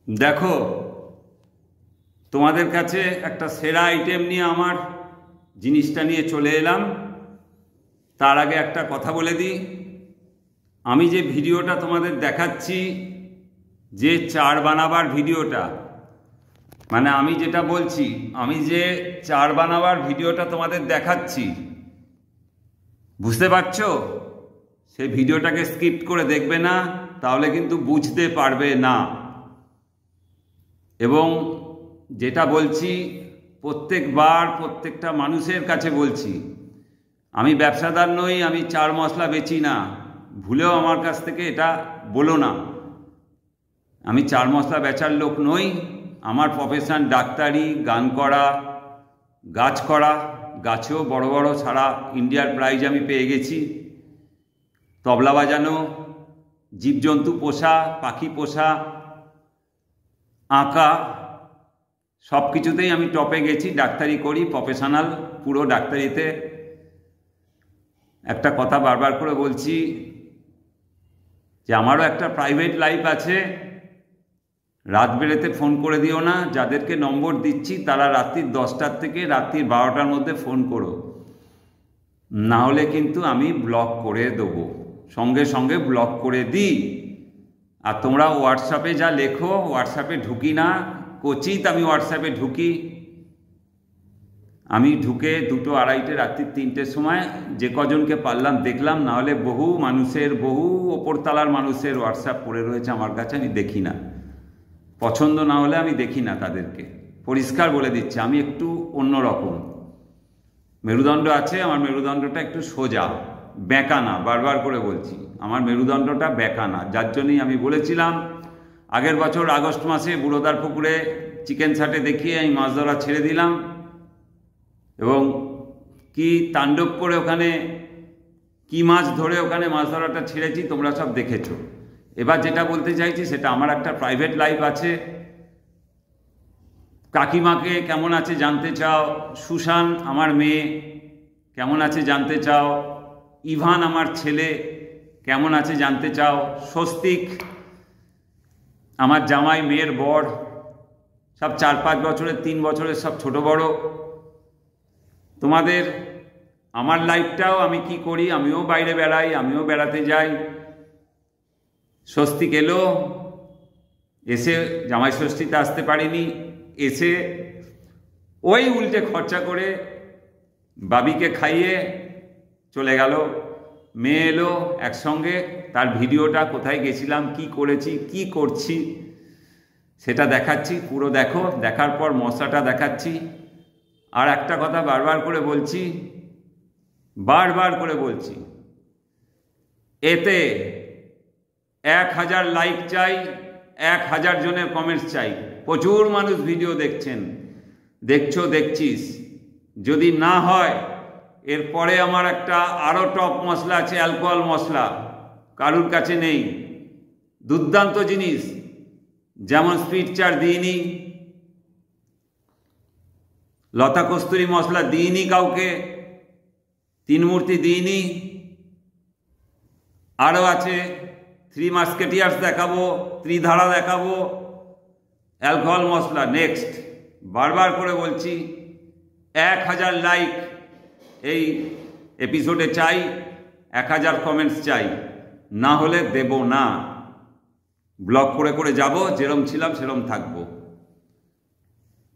দেখো, তোমাদের কাছে একটা সেরা আইটেম নিয়ে আমার জিনিসটা নিয়ে চলে এলাম। তার আগে একটা কথা বলে দিই, আমি যে ভিডিওটা তোমাদের দেখাচ্ছি, যে চার বানাবার ভিডিওটা, মানে আমি যেটা বলছি, আমি যে চার বানাবার ভিডিওটা তোমাদের দেখাচ্ছি, বুঝতে পারছো? সেই ভিডিওটাকে স্কিপ করে দেখবে না, তাহলে কিন্তু বুঝতে পারবে না। এবং যেটা বলছি প্রত্যেকবার প্রত্যেকটা মানুষের কাছে বলছি, আমি ব্যবসাদার নই, আমি চার মশলা বেচি না, ভুলেও আমার কাছ থেকে এটা বলো না। আমি চার মশলা বেচার লোক নই। আমার প্রফেশন ডাক্তারি, গান করা, গাছ করা, গাছেও বড় বড় সারা ইন্ডিয়ার প্রাইজ আমি পেয়ে গেছি, তবলা বাজানো, জীবজন্তু পোষা, পাখি পোষা, আঁকা, সব কিছুতেই আমি টপে গেছি। ডাক্তারি করি, প্রফেশনাল পুরো ডাক্তারিতে। একটা কথা বারবার করে বলছি যে আমারও একটা প্রাইভেট লাইফ আছে। রাত বেড়েতে ফোন করে দিও না। যাদেরকে নম্বর দিচ্ছি তারা রাত্রির 10টার থেকে রাত্রির 12টার মধ্যে ফোন করো, না হলে কিন্তু আমি ব্লক করে দেবো, সঙ্গে সঙ্গে ব্লক করে দিই। আর তোমরা হোয়াটসঅ্যাপে যা লেখো, হোয়াটসঅ্যাপে ঢুকি না, কোচিত আমি হোয়াটসঅ্যাপে ঢুকি। আমি ঢুকে 2টো 2:30 রাত্রির 3টের সময় যে কজনকে পারলাম দেখলাম, না হলে বহু মানুষের, বহু ওপরতলার মানুষের হোয়াটসঅ্যাপ পড়ে রয়েছে আমার কাছে, আমি দেখি না। পছন্দ না হলে আমি দেখি না তাদেরকে। পরিষ্কার বলে দিচ্ছি, আমি একটু অন্যরকম। মেরুদণ্ড আছে, আমার মেরুদণ্ডটা একটু সোজা, বেঁকা না। বারবার করে বলছি, আমার মেরুদণ্ডটা বেঁকা না। যার জন্যই আমি বলেছিলাম আগের বছর আগস্ট মাসে বুড়োদার পুকুরে চিকেন ছাটে দেখিয়ে আমি মাছ ধরা ছেড়ে দিলাম, এবং কি তাণ্ডব করে ওখানে কি মাছ ধরে ওখানে মাছ ধরাটা ছেড়েছি তোমরা সব দেখেছো। এবার যেটা বলতে চাইছি, সেটা আমার একটা প্রাইভেট লাইফ আছে। কাকিমাকে কেমন আছে জানতে চাও, সুশান আমার মেয়ে কেমন আছে জানতে চাও, ইভান আমার ছেলে কেমন আছে জানতে চাও, স্বস্তিক আমার জামাই, মেয়ের বর, সব 4-5 বছরের, 3 বছরের, সব ছোট বড়। তোমাদের আমার লাইফটাও, আমি কি করি, আমিও বাইরে বেড়াই, আমিও বেড়াতে যাই। স্বস্তিক এলো, এসে জামাই ষষ্ঠীতে আসতে পারিনি, এসে ওই উল্টে খরচা করে বাবিকে খাইয়ে চলে গেল। মেয়ে এলো একসঙ্গে, তার ভিডিওটা কোথায় গেছিলাম, কি করেছি, কি করছি সেটা দেখাচ্ছি, পুরো দেখো। দেখার পর মশলাটা দেখাচ্ছি। আর একটা কথা বারবার করে বলছি, বারবার করে বলছি, এতে 1000 লাইক চাই, 1000 জনের কমেন্টস চাই। প্রচুর মানুষ ভিডিও দেখছেন, দেখছিস। যদি না হয়, এরপরে আমার একটা আরও টপ মশলা আছে, অ্যালকোহল মশলা, কারুর কাছে নেই। দুর্দান্ত জিনিস, যেমন স্পিড চার দিইনি, লতা কস্তুরী মশলা দিইনি কাউকে, 3 মূর্তি দিইনি। আরও আছে 3 মাস্কেটিয়ার্স দেখাবো, ত্রিধারা দেখাবো, অ্যালকোহল মশলা নেক্সট। বারবার করে বলছি, 1000 লাইক এই এপিসোডে চাই, 1000 কমেন্টস চাই, না হলে দেব না। ব্লক করে করে যাব, যেরম ছিলাম সেরম থাকবো।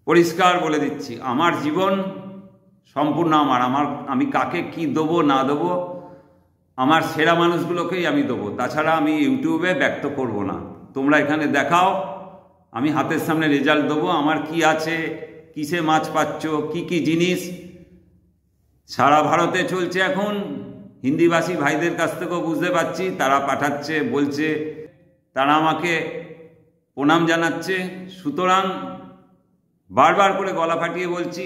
পরিষ্কার বলে দিচ্ছি, আমার জীবন সম্পূর্ণ আমার। আমি কাকে কি দেবো না দেবো, আমার সেরা মানুষগুলোকেই আমি দেবো। তাছাড়া আমি ইউটিউবে ব্যক্ত করব না। তোমরা এখানে দেখাও, আমি হাতের সামনে রেজাল্ট দেবো। আমার কি আছে, কিসে মাছ পাচ্ছ, কি কি জিনিস সারা ভারতে চলছে এখন। হিন্দিভাষী ভাইদের কাছ থেকেও বুঝতে পারছি, তারা পাঠাচ্ছে, বলছে, তারা আমাকে প্রণাম জানাচ্ছে। সুতরাং বারবার করে গলা ফাটিয়ে বলছি,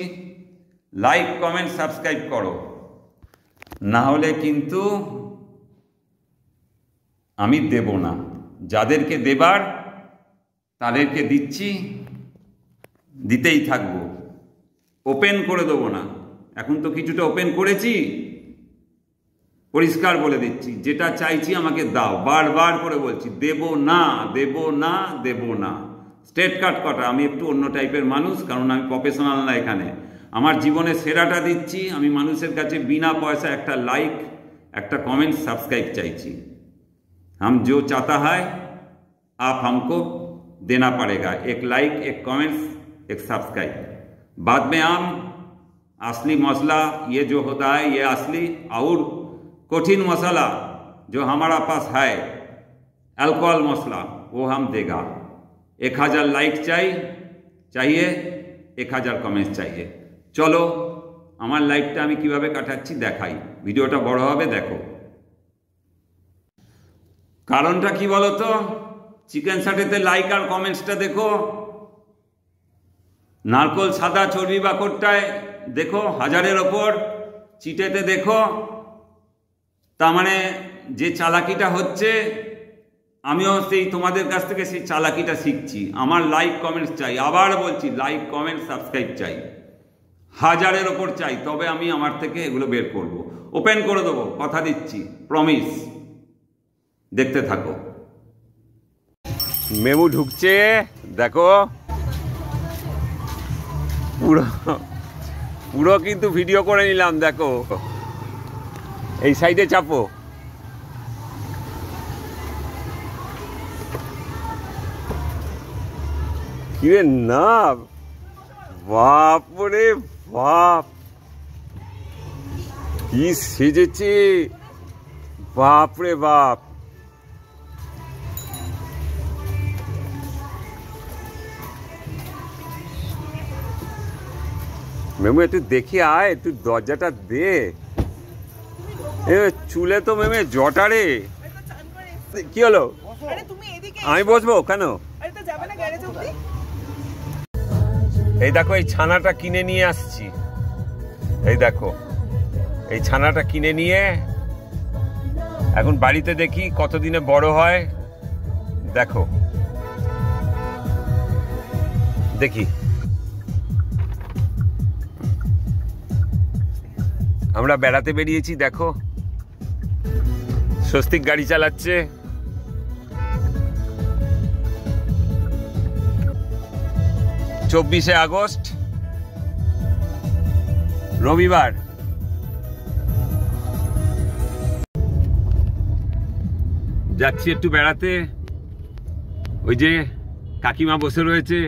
লাইক, কমেন্ট, সাবস্ক্রাইব করো, না হলে কিন্তু আমি দেব না। যাদেরকে দেবার তাদেরকে দিচ্ছি, দিতেই থাকবো, ওপেন করে দেবো না। এখন তো কিছুটা ওপেন করেছি। পরিষ্কার বলে দিচ্ছি, যেটা চাইছি আমাকে দাও। বারবার করে বলছি, দেব না, দেব না, দেব না। স্ট্রেট কাট কটা। আমি একটু অন্য টাইপের মানুষ, কারণ আমি প্রফেশনাল না এখানে। আমার জীবনে সেরাটা দিচ্ছি। আমি মানুষের কাছে বিনা পয়সা একটা লাইক, একটা কমেंट, सब्सक्राइब চাইছি। हम जो चाहता है आप हमको देना पड़ेगा, एक लाइक, एक कमेंट्स, एक सब्सक्राइब। बाद में हम असली मसला ये जो होता है, ये असली और कठिन मसला जो हमारा पास है, अल्कोहल मसला, वो हम देगा। 1000 लाइक चाहिए, 1000 कमेंट्स चाहिए। चलो আমার লাইফটা আমি কিভাবে কাটাচ্ছি দেখাই। ভিডিওটা বড় হবে, দেখো। কারণটা কি বলো তো? চিকেন সাটেতে লাইক আর কমেন্টসটা দেখো। নারকোল সাদা চর্বি বাকরটায় দেখো 1000-এর ওপর, চিটেতে দেখো। তার মানে যে চালাকিটা হচ্ছে, আমিও সেই তোমাদের কাছ থেকে সেই চালাকিটা শিখছি। আমার লাইক কমেন্টস চাই, আবার বলছি, লাইক কমেন্ট সাবস্ক্রাইব চাই, 1000-এর ওপর চাই, তবে আমি আমার থেকে এগুলো বের করব, ওপেন করে দেবো, কথা দিচ্ছি, প্রমিস। দেখতে থাকো। মেমু ঢুকছে, দেখো। পুরো কিন্তু ভিডিও করে নিলাম, দেখো। এই সাইডে চাপো। কিরে না, বাপরে বাপ, কি সেজেছে, বাপরে বাপ। মেমু একটু দেখে আয়, একটু দরজাটা দে। চুলে তো মেমে জটারে। কি হলো? আমি বসবো কেন? এই দেখো, এই ছানাটা কিনে নিয়ে আসছি। এই দেখো, এই ছানাটা কিনে নিয়ে এখন বাড়িতে দেখি কতদিনে বড় হয়। দেখো, দেখি। আমরা বেড়াতে বেরিয়েছি, দেখো। স্বস্তিক গাড়ি চালাচ্ছে। 24শে আগস্ট, রবিবার। যাচ্ছি একটু বেড়াতে। ওই যে কাকিমা বসে রয়েছে,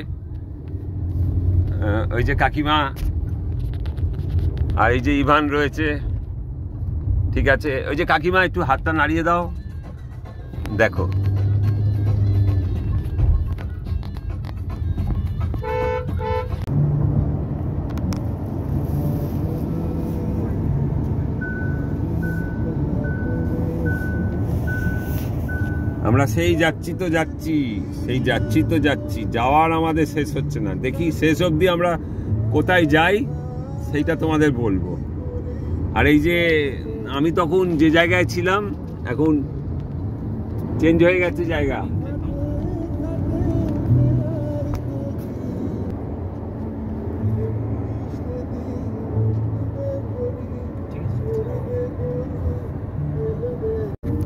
ওই যে কাকিমা, আর এই যে ইভান রয়েছে। ঠিক আছে, ওই যে কাকিমা, একটু হাতটা নাড়িয়ে দাও। দেখো, আমরা সেই যাচ্ছি তো যাচ্ছি, সেই যাচ্ছি তো যাচ্ছি, যাওয়ার আমাদের শেষ হচ্ছে না। দেখি শেষ অবধি আমরা কোথায় যাই সেইটা তোমাদের বলবো। আর এই যে আমি তখন যে জায়গায় ছিলাম, এখন চেঞ্জ হয়ে গেছে জায়গা।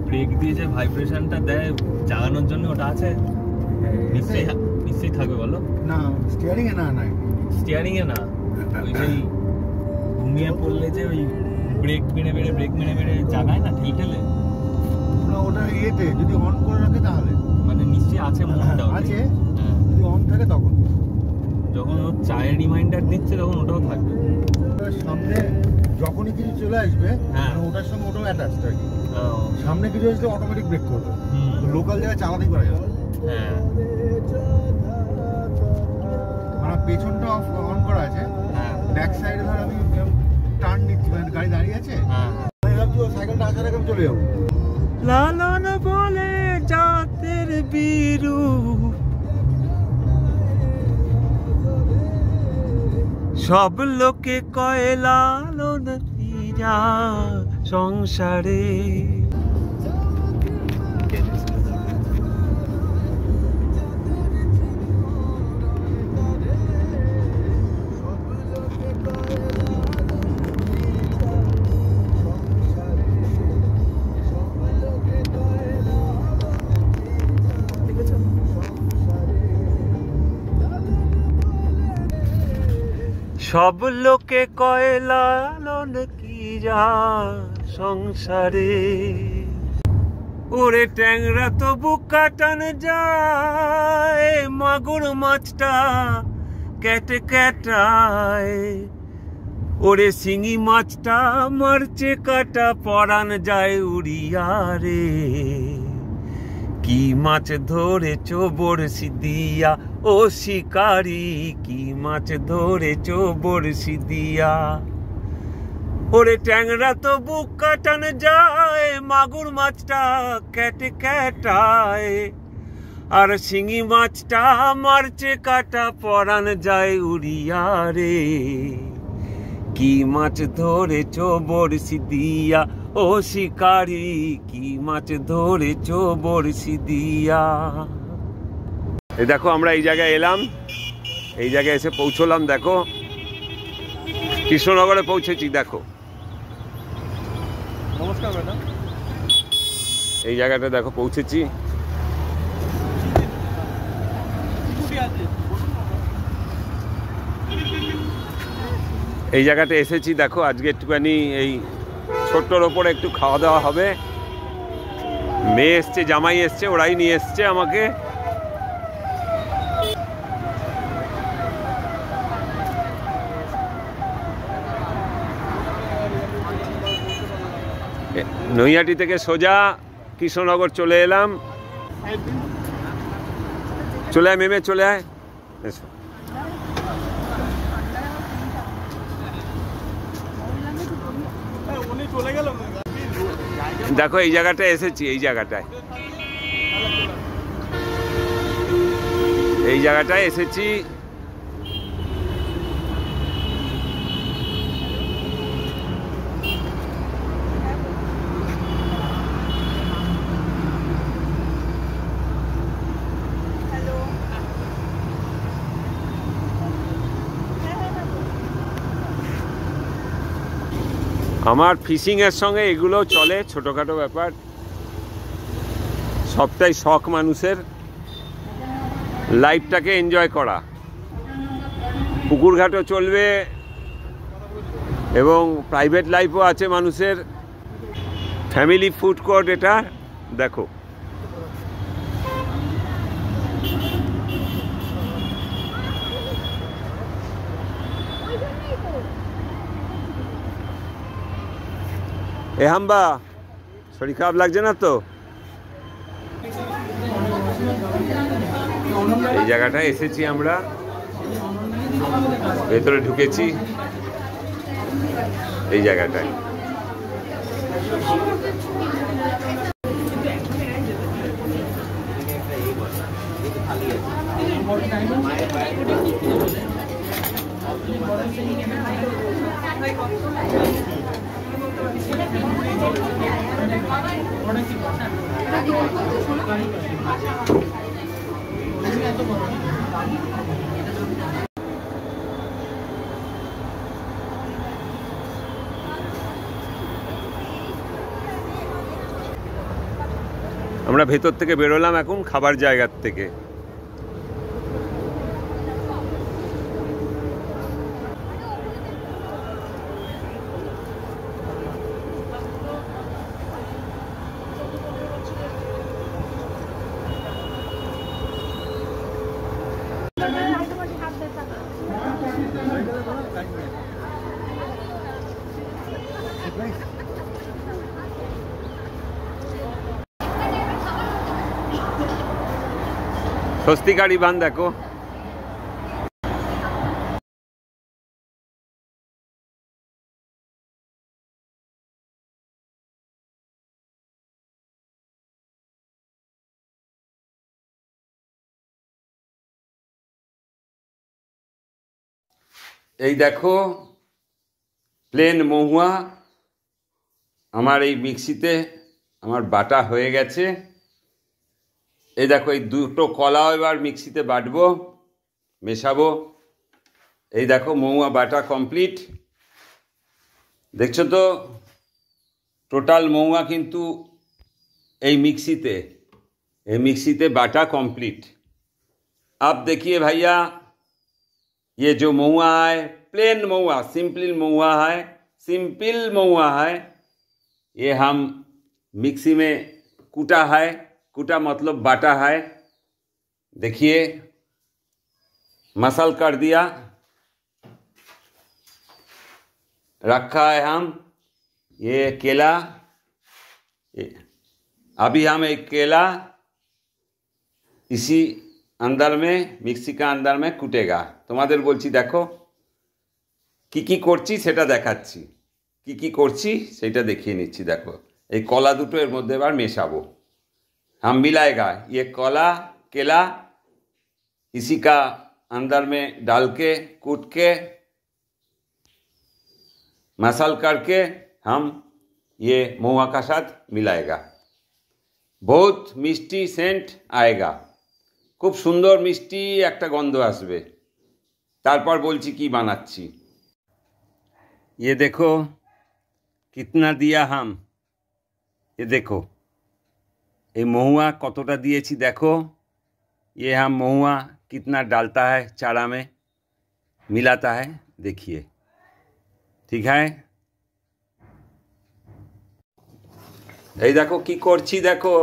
ব্রেক দিয়ে যে ভাইব্রেশনটা দেয় জাগানোর জন্য, ওটা আছে নিশ্চয়ই থাকবে, বলো না? স্টিয়ারিং এ না, না স্টিয়ারিং এ না, ওই যে ঘুমিয়ে পড়লে যে ওই ব্রেক মেরে মেরে জাগায় না, ঠেলে না, ওটা এতে যদি অন করে রাখে তাহলে মানে নিশ্চয়ই আছে, মনটা আছে। যদি অন থাকে তখন, যখন ও চায়ের রিমাইন্ডার দিচ্ছে তখন ওটাও থাকবে। সামনে যখনই কিছু চলে আসবে, ওটার সঙ্গে ওটাও অ্যাটাচ থাকে। সামনে কিছু আসলে অটোমেটিক ব্রেক করবে, লোকাল জায়গায় চালাতেই পারা যাবে। হ্যাঁ, মানে পেছনটা অন করা আছে, ব্যাক সাইডে ধর আমি টার্ন নিচ্ছি, মানে গাড়ি দাঁড়িয়ে আছে, আমি ভাবছি ও সাইকেলটা আসার আগে আমি চলে যাবো। লালন বলে জাতের বীরু, সব লোকে কয় লালন যা সংসারে। সব লোকে কয় লালন কি যা সংসারে, ওরে ট্যাংরা তো বুক কাটান যায়, মাগুর মাছটা কেটে কেটায়, ওরে শিঙি মাছটা মারছে কাটা পরান যায় উড়িয়া রে। কি মাছ ধরেছো বড়শি দিয়া ও শিকারি, কি মাছ ধরেছো বড়শি দিয়া, ওরে ট্যাংরা তো বুক কাটান যায়, মাগুর মাছটা কেটে কেটায়, আর শিঙি মাছটা মারছে কাটা পরান যায় উড়িয়া রে। কি মাছ ধরেছো বড়শি দিয়া ও শিকারি, কি মাছ ধরেছো বড়শি দিয়া। এই দেখো আমরা এই জায়গায় এলাম, এই জায়গায় এসে পৌঁছলাম। দেখো কৃষ্ণনগরে পৌঁছেছি। দেখো নমস্কার ম্যাডাম, এই জায়গাটা দেখো পৌঁছেছি। এই জায়গাটা এসেছি। দেখো আজকে একটুখানি এই ছোট্টর ওপরে একটু খাওয়া দাওয়া হবে। মেয়ে এসছে, জামাই এসছে, ওরাই নিয়ে এসছে আমাকে। নৈহাটি থেকে সোজা কৃষ্ণনগর চলে এলাম। চলে আয় মেমে, চলে আয়, এসো। দেখো এই জায়গাটায় এসেছি, এই জায়গাটায় এসেছি। আমার ফিশিংয়ের সঙ্গে এগুলো চলে, ছোটোখাটো ব্যাপার, সবটাই শখ মানুষের। লাইফটাকে এনজয় করা, পুকুরঘাটও চলবে এবং প্রাইভেট লাইফও আছে মানুষের। ফ্যামিলি ফুড কোর্ট এটা দেখো। এ হাম্বা, শরীর খারাপ লাগছে না তো? এই জায়গাটায় এসেছি আমরা, ভেতরে ঢুকেছি এই জায়গাটায়। আমরা ভেতর থেকে বেরোলাম এখন খাবার জায়গার থেকে। স্বস্তিকারী বান দেখো। এই দেখো প্লেন মহুয়া আমার এই মিক্সিতে আমার বাটা হয়ে গেছে। এই দেখো এই দুটো কলাও এবার মিক্সিতে বাটবো, মেশাবো। এই দেখো মহুয়া বাটা কমপ্লিট। দেখছো তো টোটাল মহুয়া কিন্তু এই मिक्सीते बाटा कंप्लीट। अब देखिए भैया ये जो महुआ है प्लेन महुआ, सिंपल महुआ है, सिंपल महुआ है। ये हम मिक्सी में कूटा है, कूटा मतलब बाटा है। देखिए मसल कर दिया, रखा है हम ये केला। अभी हम एक केला इसी अंदर में, मिक्सी का अंदर में कूटेगा। তোমাদের বলছি দেখো কি করছি সেটা দেখাচ্ছি, কি করছি সেটা দেখিয়ে নিচ্ছি। দেখো এই কলা দুটো এর মধ্যে এবার মেশাবো। हम मिलाएगा ये कला केला इसी का अंदर में डाल के कूट के मसल करके हम ये महुआ का साथ मिलाएगा। बहुत मिष्टी सेंट आएगा, खूब सुंदर मिष्टी एक गंध आसबे। तारपर बोलছি কি বানাচ্ছি। ये देखो कितना दिया हम, ये देखो ये महुआ कतटा दिएছি देखो। ये हम महुआ कितना डालता है चारा में, मिलाता है, देखिए ठीक है। ये देखो की करছি देखो,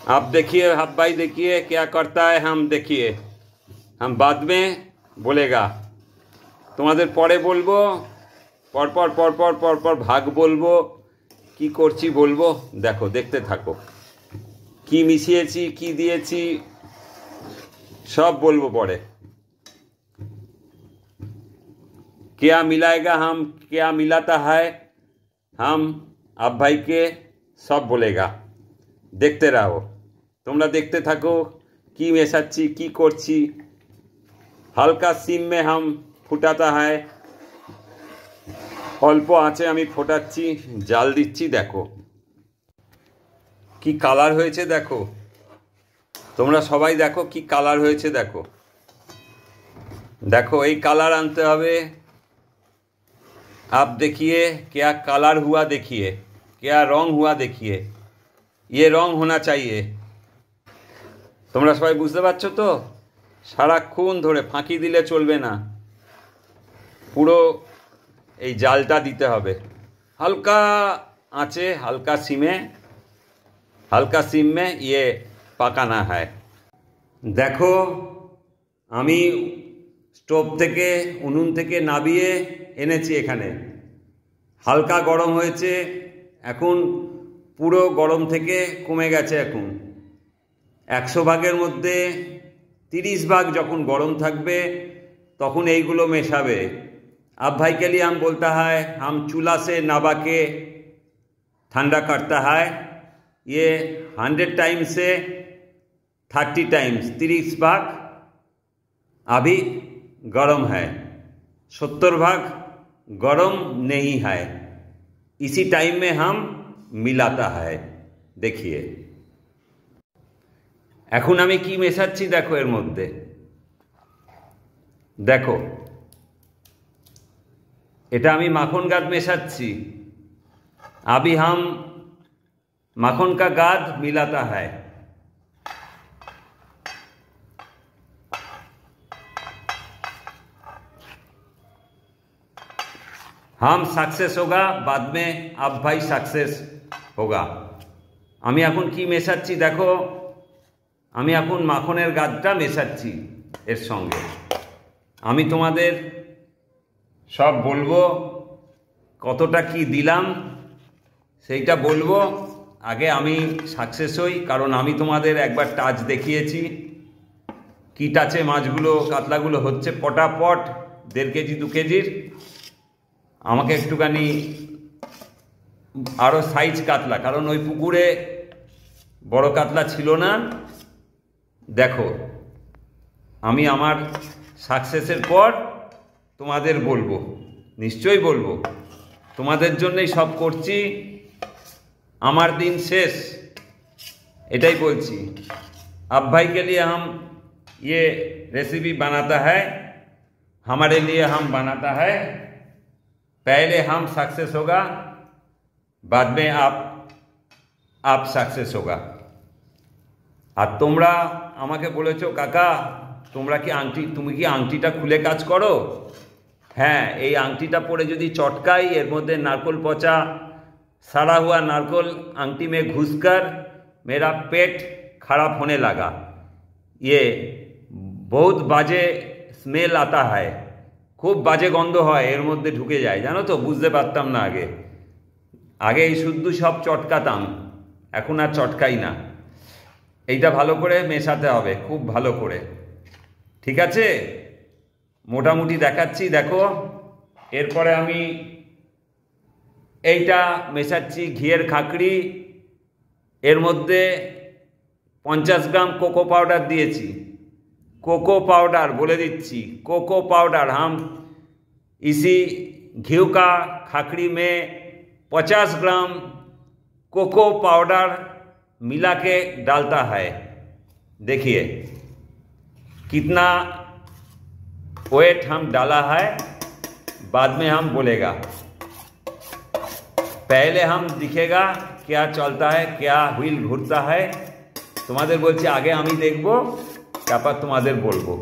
आप देखिए, आप भाई देखिए क्या करता है। हम देखिए, हम बाद में बोलेगा, তোমাদের পরে বলবো, পর ভাগ বলবো, কি করছি বলবো। দেখো দেখতে থাকো, কি মিশিয়েছি কি দিয়েছি सब बोलबो पड़े। क्या मिलाएगा हम, क्या मिलाता है हम, आप भाई के सब बोलेगा। देखते रहो, তোমরা देखते থাকো কি মেশাচ্ছি কি করছি। हल्का सिम में हम फुटाता है, অল্প আঁচে আমি ফোটাচ্ছি, জাল দিচ্ছি। দেখো কি কালার হয়েছে দেখো, তোমরা সবাই দেখো কি কালার হয়েছে দেখো। देखो ये कलर आनते हवे। आप देखिए क्या कलर हुआ, देखिए क्या रंग हुआ, देखिए ये रंग होना चाहिए। তোমরা সবাই বুঝতে পারছো তো? সারাক্ষণ ধরে ফাঁকি দিলে চলবে না, পুরো এই জালটা দিতে হবে। হালকা আঁচে, হালকা সিম में ये पकाना है। देखो আমি স্টোভ থেকে উনুন থেকে নাবিয়ে এনেছি এখানে, হালকা গরম হয়েছে, এখন পুরো গরম থেকে কমে গেছে। এখন 100 ভাগের মধ্যে 30 ভাগ যখন গরম থাকবে তখন এইগুলো মেশাবে। अब भाई के लिए हम बोलता है, हम चूल्हा से नाबा के ठंडा करता है। ये 100 टाइम से 30 टाइम्स 30 भाग अभी गरम है, 70 भाग गरम नहीं है। इसी टाइम में हम मिलाता है। देखिए এখন আমি কি মেশাচ্ছি দেখো এর মধ্যে। দেখো এটা আমি মাখন গাদ মেশাচ্ছি। अभी हम माखन का गाद मिलाता है। हम सक्सेस होगा, बाद में आप भाई सक्सेस होगा। আমি এখন কি মেশাচ্ছি দেখো, আমি এখন মাখনের গাদটা মেশাচ্ছি এর সঙ্গে। আমি তোমাদের সব বলবো, কতটা কি দিলাম সেইটা বলবো। আগে আমি সাকসেস হই, কারণ আমি তোমাদের একবার টাচ দেখিয়েছি। কি টাচে মাছগুলো কাতলাগুলো হচ্ছে পটাপট 1.5 কেজি 2 কেজির। আমাকে একটুখানি আরও সাইজ কাতলা, কারণ ওই পুকুরে বড় কাতলা ছিল না। দেখো আমি আমার সাকসেসের পর তোমাদের বলবো, নিশ্চয়ই বলবো। তোমাদের জন্যই সব করছি, আমার दिन शेष, এটাই বলছি। अब भाई के लिए हम ये रेसिपी बनाता है, हमारे लिए हम बनाता है। पहले हम सक्सेस होगा, बाद में आप सक्सेस होगा। আর তোমরা আমাকে বলেছো কাকা তোমরা কি আংটি, তুমি কি আংটিটা খুলে কাজ করো? হ্যাঁ, এই আংটিটা পরে যদি চটকাই, এর মধ্যে नारकोल पचा सड़ा हुआ नारकोल आंगटी में घुसकर मेरा पेट खराब होने लगा। ये बहुत बाजे स्मेल आता है, खूब बाजे गंध है एर मध्य ढुके जाए, जानो तो बुझते पारताम ना आगे आगे शुद्ध सब चटकाताम, এখন আর চটকাই না। এইটা ভালো করে মেশাতে হবে, খুব ভালো করে, ঠিক আছে? মোটামুটি দেখাচ্ছি, দেখো। এরপরে আমি এইটা মেশাচ্ছি ঘিয়ের খাকড়ি, এর মধ্যে 50 গ্রাম কোকো পাউডার দিয়েছি। कोको पाउडर बोले दीची, कोको पाउडर हम इसी घी का खाकड़ी में 50 ग्राम कोको पाउडर मिला के डालता है। देखिए कितना वेट हम डाला है, बाद में हम बोलेगा, पहले हम दिखेगा क्या चलता है, क्या হুইল ঘুরता है। তোমাদের বলছি আগে আমি দেখবো, তারপর তোমাদের বলবো।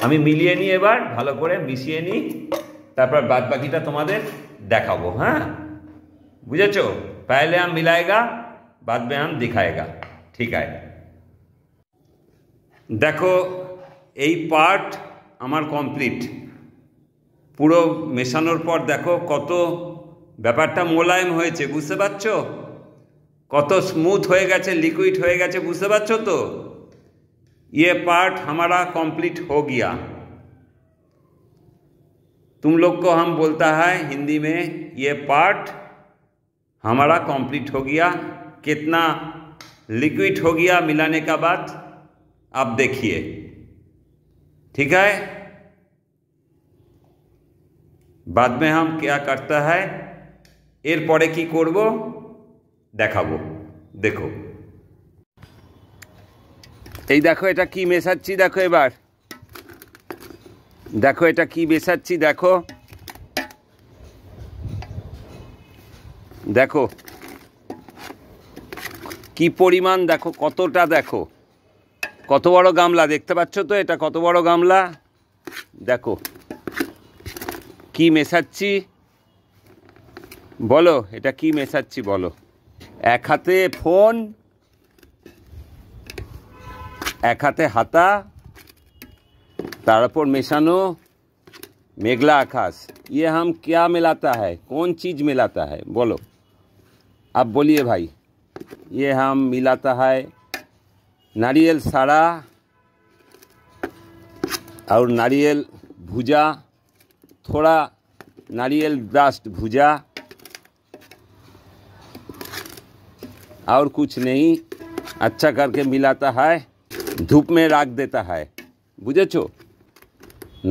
আমি মিলিয়ে নিই, এবার ভালো করে মিশিয়ে নিই, তারপর বাদ বাকিটা তোমাদের দেখাবো। হ্যাঁ, বুঝেছো? पहले हम मिलाएगा, बाद में हम दिखाएगा, ठीक है? দেখো এই পার্ট আমার কমপ্লিট, পুরো মেশানোর পর দেখো কত ব্যাপারটা মোলায়েম হয়েছে, বুঝতে পারছো? কত স্মুথ হয়ে গেছে, লিকুইড হয়ে গেছে, বুঝতে পারছো তো? ये पार्ट हमारा कंप्लीट हो गया। तुम लोग को हम बोलता है हिंदी में, ये पार्ट हमारा कंप्लीट हो गया। कितना लिक्विड हो गया मिलाने का बाद आप देखिए, ठीक है? बाद में हम क्या करता है, এরপরে কি করব দেখাবো, দেখো। এই দেখো এটা কি মেশাচ্ছি, দেখো এবার দেখো এটা কি মেশাচ্ছি, দেখো দেখো কি পরিমাণ, দেখো কতটা, দেখো কত বড় গামলা, দেখতে পাচ্ছ তো এটা কত বড় গামলা? দেখো কি মেশাচ্ছি, বলো এটা কি মেশাচ্ছি বলো। এক হাতে ফোন, এক হাতে হাতা, তার উপর মেশানো মেঘলা आकाश। ये हम क्या मिलाता है, कौन चीज़ मिलाता है बोलो, आप बोलिए भाई। ये हम मिलाता है नारियल साड़ा और नारियल भुजा, थोड़ा नारियल डस्ट भुजा, और कुछ नहीं। अच्छा करके मिलाता है, धूप में रख देता है, बुझेছো?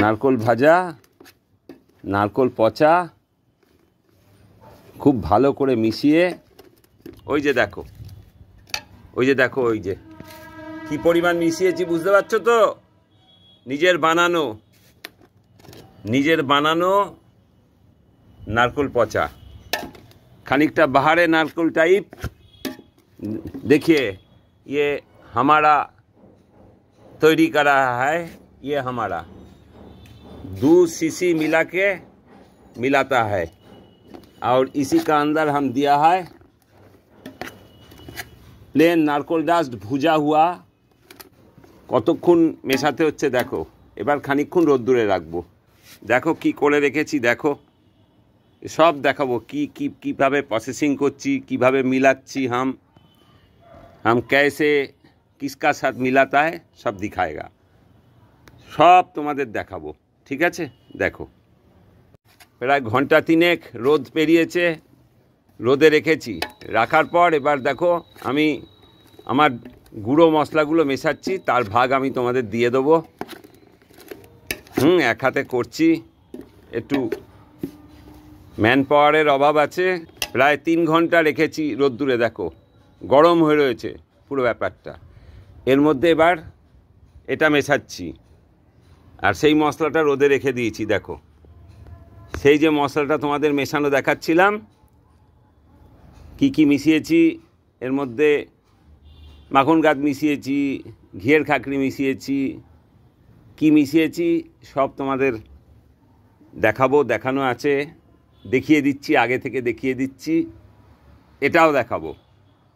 नारकोल भाजा, नारकोल पचा, खूब ভালো করে মিশিয়ে, ওই যে দেখো, ওই যে দেখো, ওই যে কি পরিমাণ মিশিয়েছি, বুঝতে পারছো তো? নিজের বানানো नारकोल पचा, खानिकटा बाहरे नारकोल टाइप। देखिए ये हमारा तैयारी करा है, ये हमारा 2 सीसी मिला के मिलाता है, और इसी का अंदर हम दिया है प्लेन नारकोल डस्ट भुजा हुआ। কতক্ষণ মেশাতে হচ্ছে দেখো। এবার খানিকক্ষণ রোদ্দুরে রাখবো, দেখো কি করে রেখেছি, দেখো সব দেখাবো কিভাবে প্রসেসিং করছি, কিভাবে মিলাচ্ছি। हम कैसे किसका साथ मिलाता है सब दिखाएगा, सब তোমাদের দেখাবো, ঠিক আছে? দেখো প্রায় ঘন্টা 3 রোদ পেরিয়েছে, রোদে রেখেছি। রাখার পর এবার দেখো আমি আমার গুঁড়ো মশলাগুলো মেশাচ্ছি, তার ভাগ আমি তোমাদের দিয়ে দেবো। এক হাতে করছি, একটু ম্যান পাওয়ারের অভাব আছে। প্রায় 3 ঘন্টা রেখেছি রোদ্দুরে, দেখো গরম হয়ে রয়েছে পুরো ব্যাপারটা। এর মধ্যে এবার এটা মেশাচ্ছি, আর সেই মশলাটা রোদে রেখে দিয়েছি। দেখো সেই যে মশলাটা তোমাদের মেশানো দেখাচ্ছিলাম, কি মিশিয়েছি, এর মধ্যে মাখন গাছ মিশিয়েছি, ঘিয়ের খাকড়ি মিশিয়েছি, কি মিশিয়েছি সব তোমাদের দেখাবো, দেখানো আছে, দেখিয়ে দিচ্ছি, আগে থেকে দেখিয়ে দিচ্ছি, এটাও দেখাবো।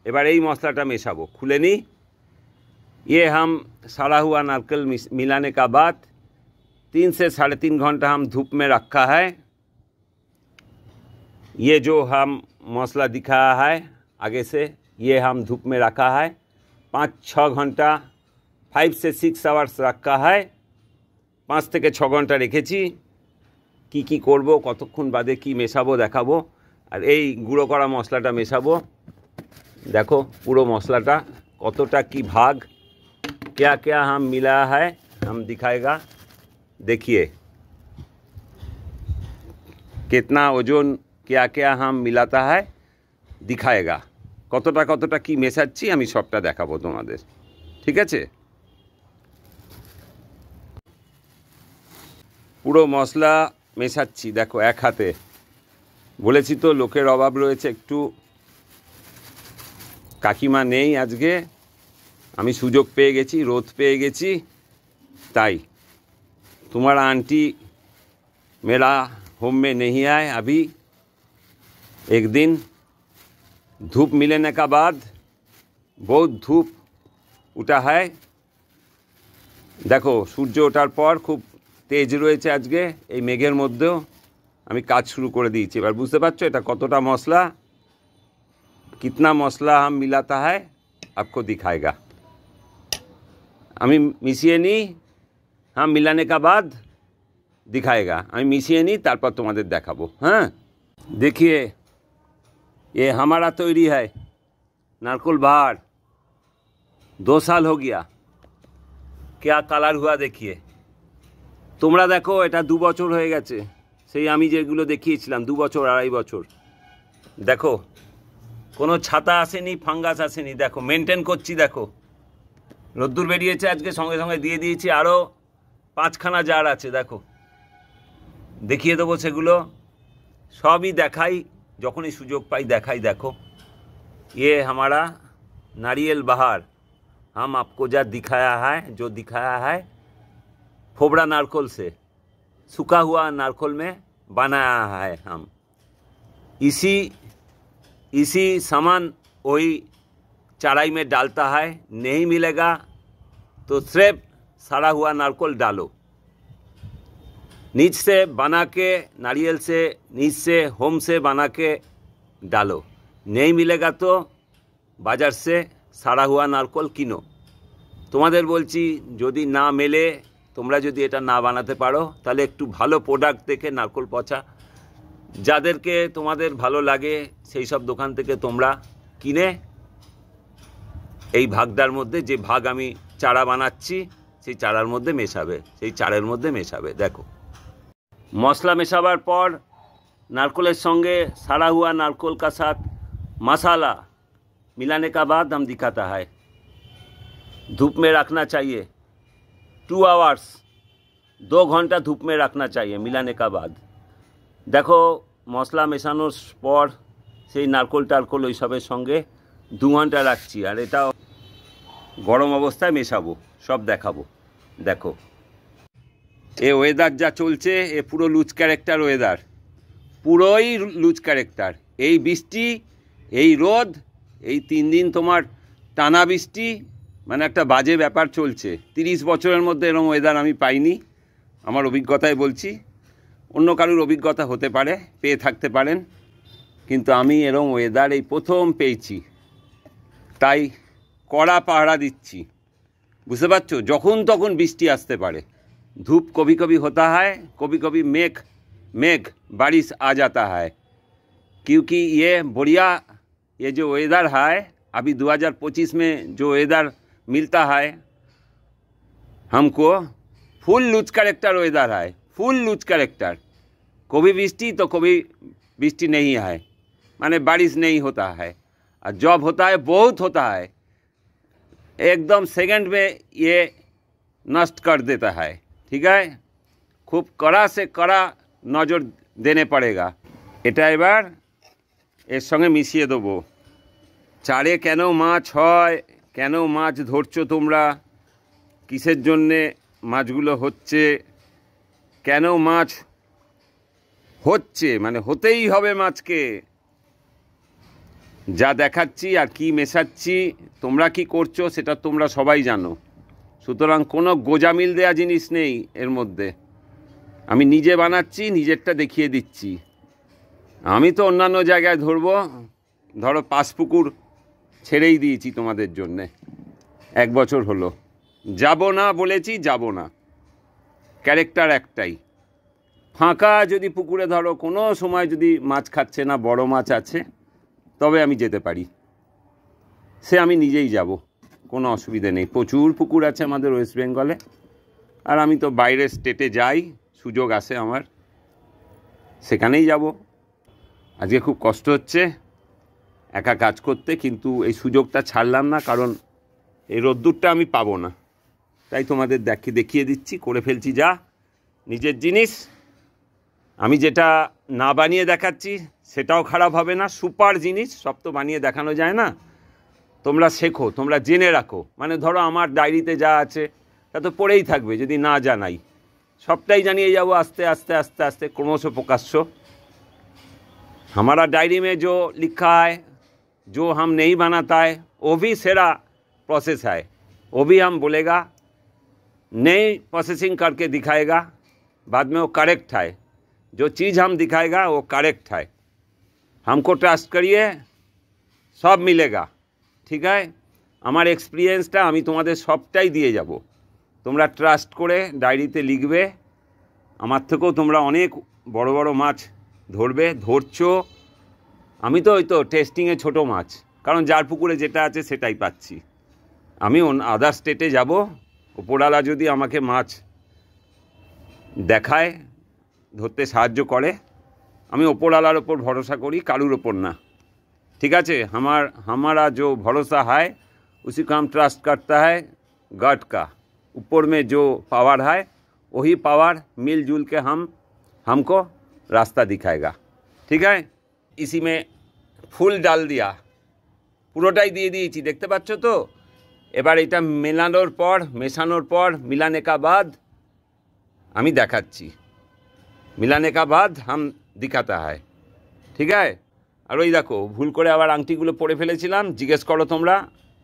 এবার এই মশলাটা মেশাবো, খুলে নিই। ये हम सड़ा हुआ नारकेल मिलाने का बाद 3 से 3.5 घंटा हम धूप में रखा है। ये जो हम मसाला दिखाया है आगे से, ये हम धूप में रखा है 5-6 घंटा, 5 से 6 आवर्स रखा है। 5 থেকে 6 ঘন্টা রেখেছি। কি করব, কতক্ষণ বাদে কি মেশাবো দেখাবো। আর এই গুঁড়ো করা মশলাটা মেশাবো। দেখো পুরো মশলাটা কতটা কি ভাগ, क्या क्या हम मिला है हम दिखाएगा। देखिए कितना ओजन, क्या क्या हम मिलाता है दिखाएगा। কতটা কতটা কি মেশাচ্ছি আমি সবটা দেখাবো তোমাদের, ঠিক আছে। পুরো মশলা মেশাচ্ছি, দেখো এক হাতে। বলেছি তো লোকের অভাব রয়েছে একটু, কাকিমা নেই আজকে, আমি সুযোগ পেয়ে গেছি, রোদ পেয়ে গেছি, তাই। तुम्हारा आंटी मेरा होम में नहीं आए अभी, एक दिन धूप मिलने का बाद बहुत धूप उठा है। देखो सूर्य ওঠার পর খুব তেজ রয়েছে আজকে, এই মেঘের মধ্যেও আমি কাজ শুরু করে দিয়েছি। এবার বুঝতে পারছো এটা কতটা মশলা, कितना मसला हम मिलाता है आपको दिखाएगा। আমি মিশিয়ে নিই, हम मिलाने का बाद दिखाएगा। আমি মিশিয়ে নিই তারপর তোমাদের দেখাবো। हाँ देखिए ये हमारा तैयारी है नारकोल बहार, 2 साल हो गया। क्या कलर हुआ देखिए, তোমরা দেখো এটা 2 বছর হয়ে গেছে, সেই আমি যেগুলো দেখিয়েছিলাম 2 বছর 2.5 বছর। দেখো কোনো ছাতা আসেনি, ফাঙ্গাস আসেনি, দেখো মেনটেন করছি। দেখো রোদ্দুর বেরিয়েছে আজকে, সঙ্গে সঙ্গে দিয়ে দিয়েছি, আরও 5খানা জার আছে, দেখো দেখিয়ে দেবো সেগুলো সবই দেখাই, যখনই সুযোগ পাই দেখাই। देखो ये हमारा नारियल बहार हम आपको दिखाया है फोबड़ा नारकोल से, सूखा हुआ नारकोल में बनाया है हम। इसी सामान वही चाराई में डालता है, नहीं मिलेगा तो सिर्फ सड़ा हुआ नारकोल डालो, नीच से बना के, नारियल से नीच से होम से बना के डालो, नहीं मिलेगा तो बाजार से सड़ा हुआ नारकोल किनो। তোমাদের বলছি যদি না মেলে, তোমরা যদি এটা না বানাতে পারো তাহলে একটু ভালো প্রোডাক্ট দেখে নারকোল পচা, যাদেরকে তোমাদের ভালো লাগে সেই সব দোকান থেকে তোমরা কিনে এই ভাগটার মধ্যে, যে ভাগ আমি চারা বানাচ্ছি সেই চারার মধ্যে মেশাবে, সেই চারের মধ্যে মেশাবে। দেখো মশলা মেশাবার পর नारकोलेर संगे सड़ा हुआ नारकोल का साथ मसाला मिलाने का बाद हम दिखाता है। धूप में रखना चाहिए 2 आवर्स, 2 घंटा धूप में रखना चाहिए मिलाने का बाद। देखो मसला मेशानोर पर সেই নারকোল টারকোল ওই সবের সঙ্গে 2 ঘন্টা রাখছি, আর এটা গরম অবস্থায় মেশাবো, সব দেখাবো। দেখো এ ওয়েদার যা চলছে, এ পুরো লুজ ক্যারেক্টার ওয়েদার, পুরোই লুজ ক্যারেক্টার। এই বৃষ্টি, এই রোদ, এই 3 দিন তোমার টানা বৃষ্টি, মানে একটা বাজে ব্যাপার চলছে। 30 বছরের মধ্যে এরকম ওয়েদার আমি পাইনি, আমার অভিজ্ঞতায় বলছি। অন্য কারোর অভিজ্ঞতা হতে পারে, পেয়ে থাকতে পারেন, কিন্তু আমি এরকম ওয়েদার এই প্রথম পেয়েছি, তাই কড়া পাহারা দিচ্ছি। বুঝতে পারছো, যখন তখন বৃষ্টি আসতে পারে। धूप कभी कभी होता है, कभी कभी मेघ बारिश आ जाता है, क्योंकि ये बढ़िया ये जो वेदर है अभी 2025 में जो वेदर मिलता है हमको, फुल लूज कैरेक्टर वेदर है, फुल लूज कैरेक्टर। कभी बृष्टि तो कभी बृष्टि नहीं है, माने बारिश नहीं होता है, और जब होता है बहुत होता है, एकदम सेकंड में ये नष्ट कर देता है। ठीक है, खूब कड़ा से कड़ा नजर देने पड़ेगा। এটা এবার এর সঙ্গে মিশিয়ে দেবো। চারে কেন মাছ হয়, কেন মাছ ধরছো তোমরা, কিসের জন্যে মাছগুলো হচ্ছে, কেন মাছ হচ্ছে, মানে হতেই হবে মাছকে। যা দেখাচ্ছি আর কি মেশাচ্ছি, তোমরা কি করছো সেটা তোমরা সবাই জানো। সুতরাং কোনো গোজামিল দেয়া জিনিস নেই এর মধ্যে। আমি নিজে বানাচ্ছি, নিজেরটা দেখিয়ে দিচ্ছি। আমি তো অন্যান্য জায়গায় ধরবো, ধরো পাঁচপুকুর ছেড়েই দিয়েছি তোমাদের জন্যে, 1 বছর হলো। যাব না বলেছি, যাব না। ক্যারেক্টার একটাই, ফাঁকা যদি পুকুরে ধরো কোনো সময় যদি মাছ খাচ্ছে না, বড় মাছ আছে, তবে আমি যেতে পারি, সে আমি নিজেই যাব, কোনো অসুবিধে নেই। প্রচুর পুকুর আছে আমাদের ওয়েস্ট বেঙ্গলে, আর আমি তো বাইরের স্টেটে যাই, সুযোগ আসে আমার, সেখানেই যাব। আজকে খুব কষ্ট হচ্ছে একা কাজ করতে, কিন্তু এই সুযোগটা ছাড়লাম না, কারণ এই রোদ্দুরটা আমি পাবো না, তাই তোমাদের দেখিয়ে দিচ্ছি, করে ফেলছি যা নিজের জিনিস। আমি যেটা না বানিয়ে দেখাচ্ছি সেটাও খারাপ হবে না, সুপার জিনিস, সব তো বানিয়ে দেখানো যায় না। তোমরা শেখো, তোমরা জেনে রাখো। মানে ধরো আমার ডায়েরিতে যা আছে তা তো পড়েই থাকবে যদি না জানাই, সবটাই জানিয়ে যাব আস্তে আস্তে আস্তে আস্তে, ক্রমশ প্রকাশ্য। हमारा डायरी में जो लिखा है, जो हम नहीं बनाता है, वो भी सारा प्रोसेस है, वो भी हम बोलेगा, नई प्रोसेसिंग करके दिखाएगा, बाद में वो करेक्ट है। जो चीज़ हम दिखाएगा वो करेक्ट है, हमको ट्रस्ट करिए, सब मिलेगा, ठीक है। আমার এক্সপিরিয়েন্সটা আমি তোমাদের সবটাই দিয়ে যাব, তোমরা ট্রাস্ট করে ডায়েরিতে লিখবে। আমার থেকেও তোমরা অনেক বড় বড় মাছ ধরবে, ধরছো। আমি তো ওই তো টেস্টিংয়ে ছোটো মাছ, কারণ যার পুকুরে যেটা আছে সেটাই পাচ্ছি। আমি আদার স্টেটে যাব, ওপরওয়ালা যদি আমাকে মাছ দেখায়, ধরতে সাহায্য করে, আমি ওপরওয়ালার ওপর ভরসা করি, কারুর ওপর না, ঠিক আছে। हमारा जो भरोसा है उसी को हम ट्रस्ट करता है, गॉड का ऊपर में जो पावर है वही पावर मिलजुल के हमको रास्ता दिखाएगा, ठीक है। इसी में फूल डाल दिया, পুরোটাই দিয়ে দিয়েছি, দেখতে পাচ্ছ তো। এবার এটা মেশানোর পর मिलाने का बाद আমি দেখাচ্ছি, मिलाने का बाद हम दिखाता है, ঠিক আছে। আর ওই দেখো ভুল করে আবার আংটিগুলো পরে ফেলেছিলাম, জিজ্ঞেস করো তোমরা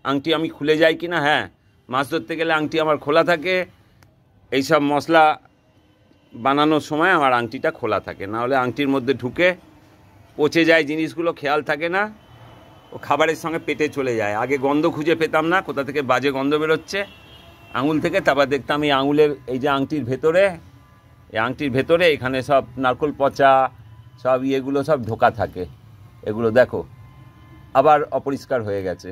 আংটি আমি খুলে যাই কি না। হ্যাঁ, মাছ ধরতে গেলে আংটি আমার খোলা থাকে, এইসব মশলা বানানোর সময় আমার আংটিটা খোলা থাকে, না হলে আংটির মধ্যে ঢুকে পচে যায় জিনিসগুলো, খেয়াল থাকে না, ও খাবারের সঙ্গে পেটে চলে যায়। আগে গন্ধ খুঁজে পেতাম না, কোথা থেকে বাজে গন্ধ বেরোচ্ছে আঙুল থেকে, তারপর দেখতাম এই আঙুলের এই যে আংটির ভেতরে, এই আংটির ভেতরে এখানে সব নারকোল পচা সব ইয়েগুলো সব ঢোকা থাকে, এগুলো দেখো আবার অপরিষ্কার হয়ে গেছে,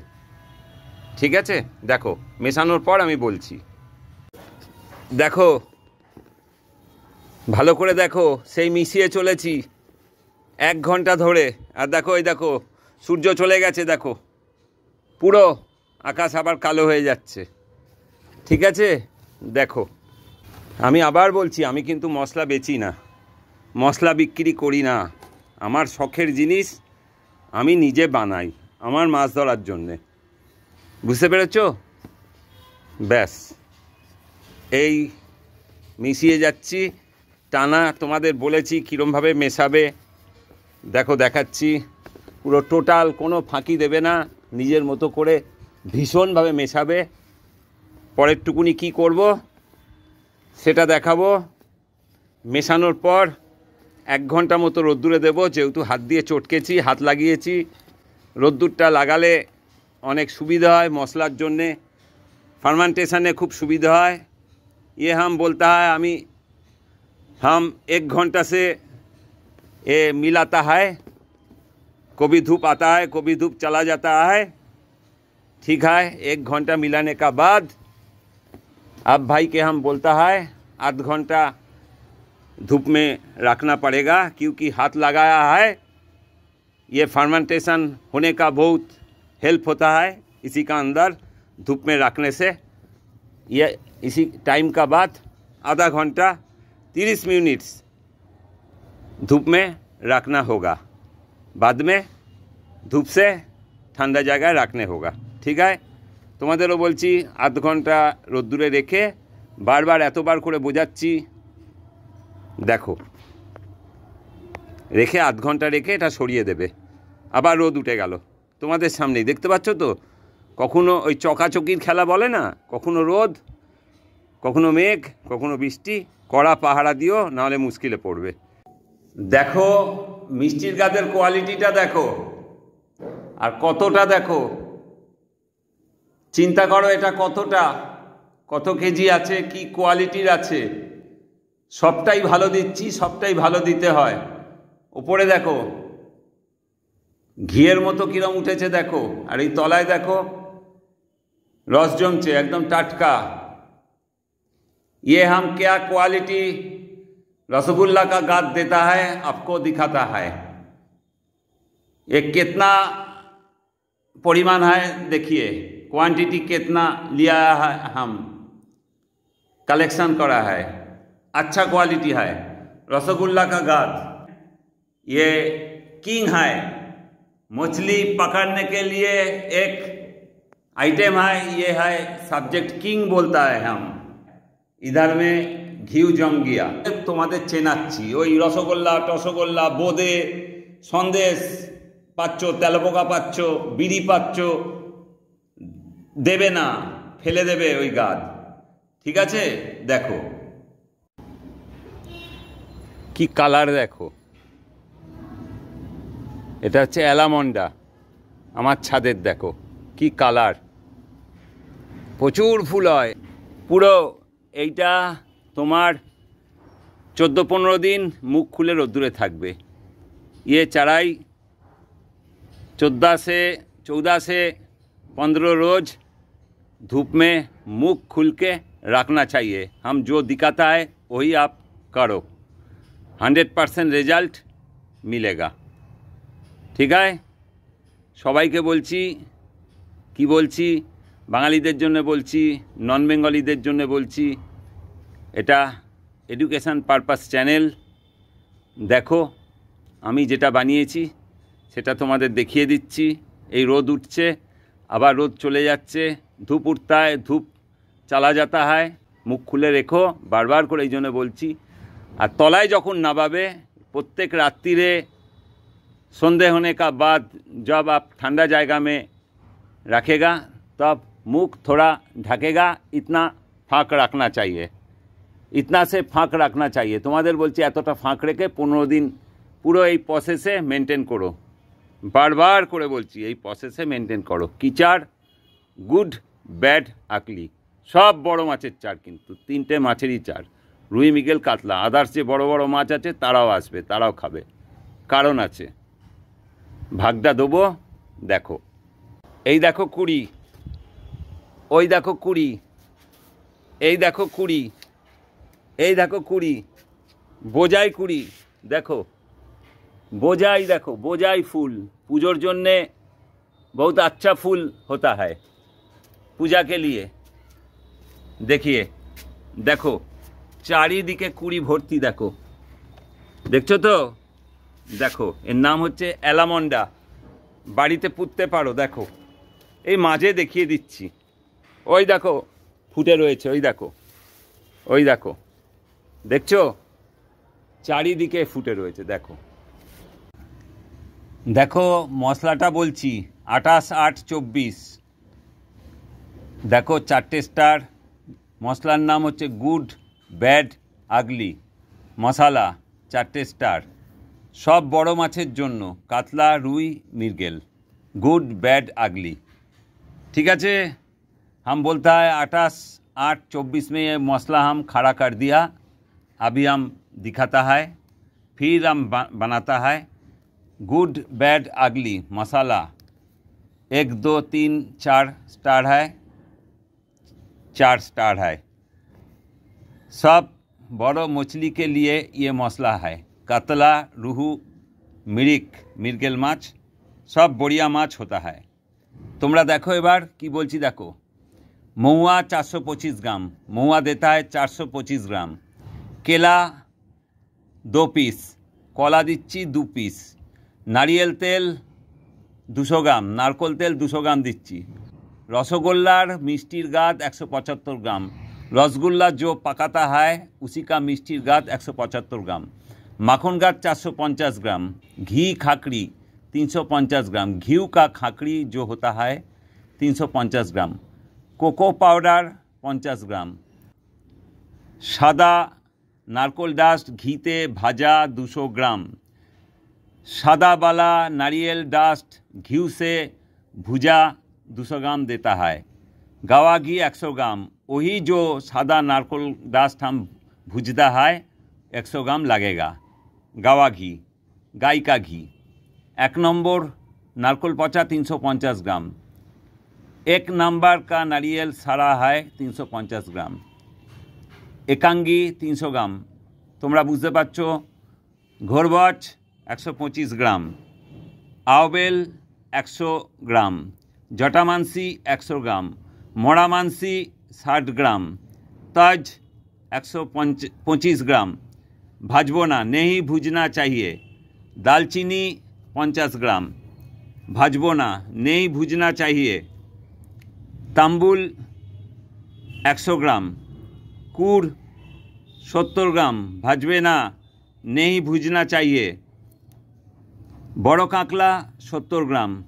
ঠিক আছে। দেখো মেশানোর পর আমি বলছি, দেখো ভালো করে দেখো, সেই মিশিয়ে চলেছি 1 ঘন্টা ধরে। আর দেখো এই দেখো সূর্য চলে গেছে, দেখো পুরো আকাশ আবার কালো হয়ে যাচ্ছে, ঠিক আছে। দেখো আমি আবার বলছি, আমি কিন্তু মশলা বেচি না, মশলা বিক্রি করি না, আমার শখের জিনিস আমি নিজে বানাই আমার মাছ ধরার জন্যে, বুঝতে পেরেছো? ব্যাস এই মিশিয়ে যাচ্ছি টানা, তোমাদের বলেছি কীরমভাবে মেশাবে, দেখো দেখাচ্ছি, পুরো টোটাল কোনো ফাঁকি দেবে না, নিজের মতো করে ভীষণভাবে মেশাবে। পরেরটুকুনি কি করব সেটা দেখাবো। মেশানোর পর 1 ঘন্টা মতো রোদ্দুরে দেবো, যেহেতু হাত দিয়ে চটকেছি, হাত লাগিয়েছি, রোদ্দুরটা লাগালে অনেক সুবিধা হয় মশলার জন্যে, ফার্মেন্টেশনে খুব সুবিধা হয়। ये हम बोलता है हम 1 घंटा से ये मिलाता है, कभी धूप आता है कभी धूप चला जाता है, ठीक है। 1 घंटा मिलाने का बाद अब भाई के हम बोलता है आध घंटा धूप में रखना पड़ेगा, क्योंकि हाथ लगाया है, ये फर्मेंटेशन होने का बहुत हेल्प होता है इसी का अंदर धूप में रखने से। ये इसी टाइम का बाद आधा घंटा 30 मिनट धूप में रखना होगा, बाद में धूप से ठंडा जगह रखने होगा, ठीक है। তোমাদেরও বলছি আধ ঘন্টা রোদ্দুরে রেখে, বারবার এতবার করে বোঝাচ্ছি। দেখো রেখে আধ ঘন্টা রেখে এটা সরিয়ে দেবে, আবার রোদ উঠে গেল তোমাদের সামনেই দেখতে পাচ্ছ তো। কখনো ওই চকাচকির খেলা বলে না, কখনো রোদ, কখনো মেঘ, কখনো বৃষ্টি। কড়া পাহারা দিও, নাহলে মুশকিলে পড়বে। দেখো মিষ্টির গাছের কোয়ালিটিটা দেখো, আর কতটা দেখো, চিন্তা করো এটা কতটা, কত কেজি আছে, কি কোয়ালিটির আছে। সবটাই ভালো দিচ্ছি, সবটাই ভালো দিতে হয়। উপরে দেখো ঘিয়ের মতো কিরম উঠেছে দেখো, আর এই তলায় দেখো রস জমছে একদম টাটকা। ये हम क्या क्वालिटी रसगुल्ला का गाद देता है आपको दिखाता है। ये कितना परिमाण है देखिए, क्वांटिटी कितना लिया है, हम कलेक्शन करा है, अच्छा क्वालिटी है रसगुल्ला का गाद। ये किंग है, मछली पकड़ने के लिए एक आइटम है, ये है सब्जेक्ट किंग बोलता है हम। इधर में घी जम गया। তোমাদের চেনাচ্ছি, ওই রসগোল্লা টসগোল্লা বোঁদে সন্দেশ পাচ্ছ, তেলপোকা পাচ্ছ, বিড়ি পাচ্ছ, দেবে না, ফেলে দেবে ওই গাদ। ঠিক আছে, দেখো কি কালার দেখো। এটা হচ্ছে অ্যালামন্ডা, আমার ছাদের দেখো কি কালার, প্রচুর ফুল হয় পুরো। এইটা তোমার 14-15 दिन मुख खुले रोद्दुरे থাকবে। ये चढ़ाई 14 से 15 रोज धूप में मुख खुल के रखना चाहिए। हम जो दिखाता है वही आप करो, 100% रिजल्ट मिलेगा। ঠিক আছে, সবাইকে বলছি, কি বলছি, বাঙালিদের জন্য বলছি, নন বেঙ্গলিদের জন্য বলছি, এটা এডুকেশান পারপাস চ্যানেল। দেখো আমি যেটা বানিয়েছি সেটা তোমাদের দেখিয়ে দিচ্ছি। এই রোদ উঠছে, আবার রোদ চলে যাচ্ছে, ধূপ উঠता है, ধূপ চালা যাতা है, মুখ খুলে রেখো, বারবার করে এই জন্য বলছি। আর তলায় যখন নামাবে, প্রত্যেক রাত্রিরে संधे होने का बाद जब आप ठंडा जाएगा में रखेगा तब मुख थोड़ा ढकेगा, इतना फाँक रखना चाहिए, इतना से फाँक रखना चाहिए। तुम्हारे बोलছি এতটা ফাঁক রেখে 15 दिन পুরো এই প্রসেসে মেনটেন করো, বারবার করে বলছি এই প্রসেসে মেনটেন করো। কিচার গুড ব্যাড আকলি সব বড় মাছের চার, কিন্তু 3টে মাছেরই চার, রুই মৃগেল কাতলা। আদার্স যে বড় বড় মাছ আছে তারাও আসবে, তারাও খাবে, কারণ আছে। ভাগটা দেবো, দেখো এই দেখো 20, ওই দেখো 20, এই দেখো 20, এই দেখো 20, বোঝাই 20, দেখো বোঝাই, দেখো বোঝাই ফুল। পুজোর জন্যে बहुत अच्छा फूल होता है पूजा के लिए। देखिए देखो চারিদিকে 20 ভর্তি, দেখো দেখছো তো, দেখো এর নাম হচ্ছে অ্যালামন্ডা, বাড়িতে পুঁততে পারো। দেখো এই মাঝে দেখিয়ে দিচ্ছি, ওই দেখো ফুটে রয়েছে, ওই দেখো, ওই দেখো, দেখছো চারিদিকে ফুটে রয়েছে। দেখো দেখো মশলাটা বলছি 28-8-24, দেখো 4টে স্টার। মশলার নাম হচ্ছে গুড ব্যাড আগলি মশালা, 4টে স্টার। सब बड़ो माछेर जोन्नो, कातला रुई मृगेल, गुड बैड अगली। ठीक है, हम बोलता है 28-8-24 में ये मसला हम खड़ा कर दिया। अभी हम दिखाता है, फिर हम बनाता है गुड बैड अगली मसाला। 1 2 3 4 स्टार है, 4 स्टार है। सब बड़ो मछली के लिए ये मसला है। कातला रुहू मृग मृगेल माछ सब बढ़िया माछ होता है। তোমরা দেখো এবার কি বলছি, দেখো মহুয়া 425 গ্রাম, মহুয়া देता है 425 গ্রাম। केला 2 পিস, কলা দিচ্ছি 2 পিস। নারিয়েল তেল 200 গ্রাম, নারকোল তেল 200 গ্রাম দিচ্ছি। रसगुल्लार मिष्टिर गाद 175 ग्राम, रसगुल्ला जो पकाता है उसी का मिष्टिर गाद 175 ग्राम। माखन गाज 450 ग्राम, घी खाकड़ी 350 ग्राम, घी का खाकड़ी जो होता है 350 ग्राम, कोको पाउडर 50 ग्राम, सादा नारकोल डास्ट घीते भाजा 200 ग्राम, सादा वाला नारियल डास्ट घी से भुजा 200 ग्राम देता है, गावा घी 100 ग्राम, वही जो सादा नारकोल डास्ट हम भुजता है 100 ग्राम लगेगा, गावा घी गाय का घी। 1 नंबर नारकोल पचा 350 ग्राम, 1 नंबर का नारियल सारा है 350 ग्राम, एकांगी 300 ग्राम, তোমরা বুঝতে পারছো, ঘোরবচ 125 গ্রাম, আওবেল 100 গ্রাম, জটামানসি 100 গ্রাম, মরামানসি 60 গ্রাম, तज 125 ग्राम, भाजबो ना नहीं भूजना चाहिए, दालचीनी 50 ग्राम, भाजबो ना नहीं भूजना चाहिए, तांबुल 100 ग्राम, कूड़ 70 ग्राम, भाजबे ना नहीं भूजना चाहिए, बड़ो काकला 70 ग्राम,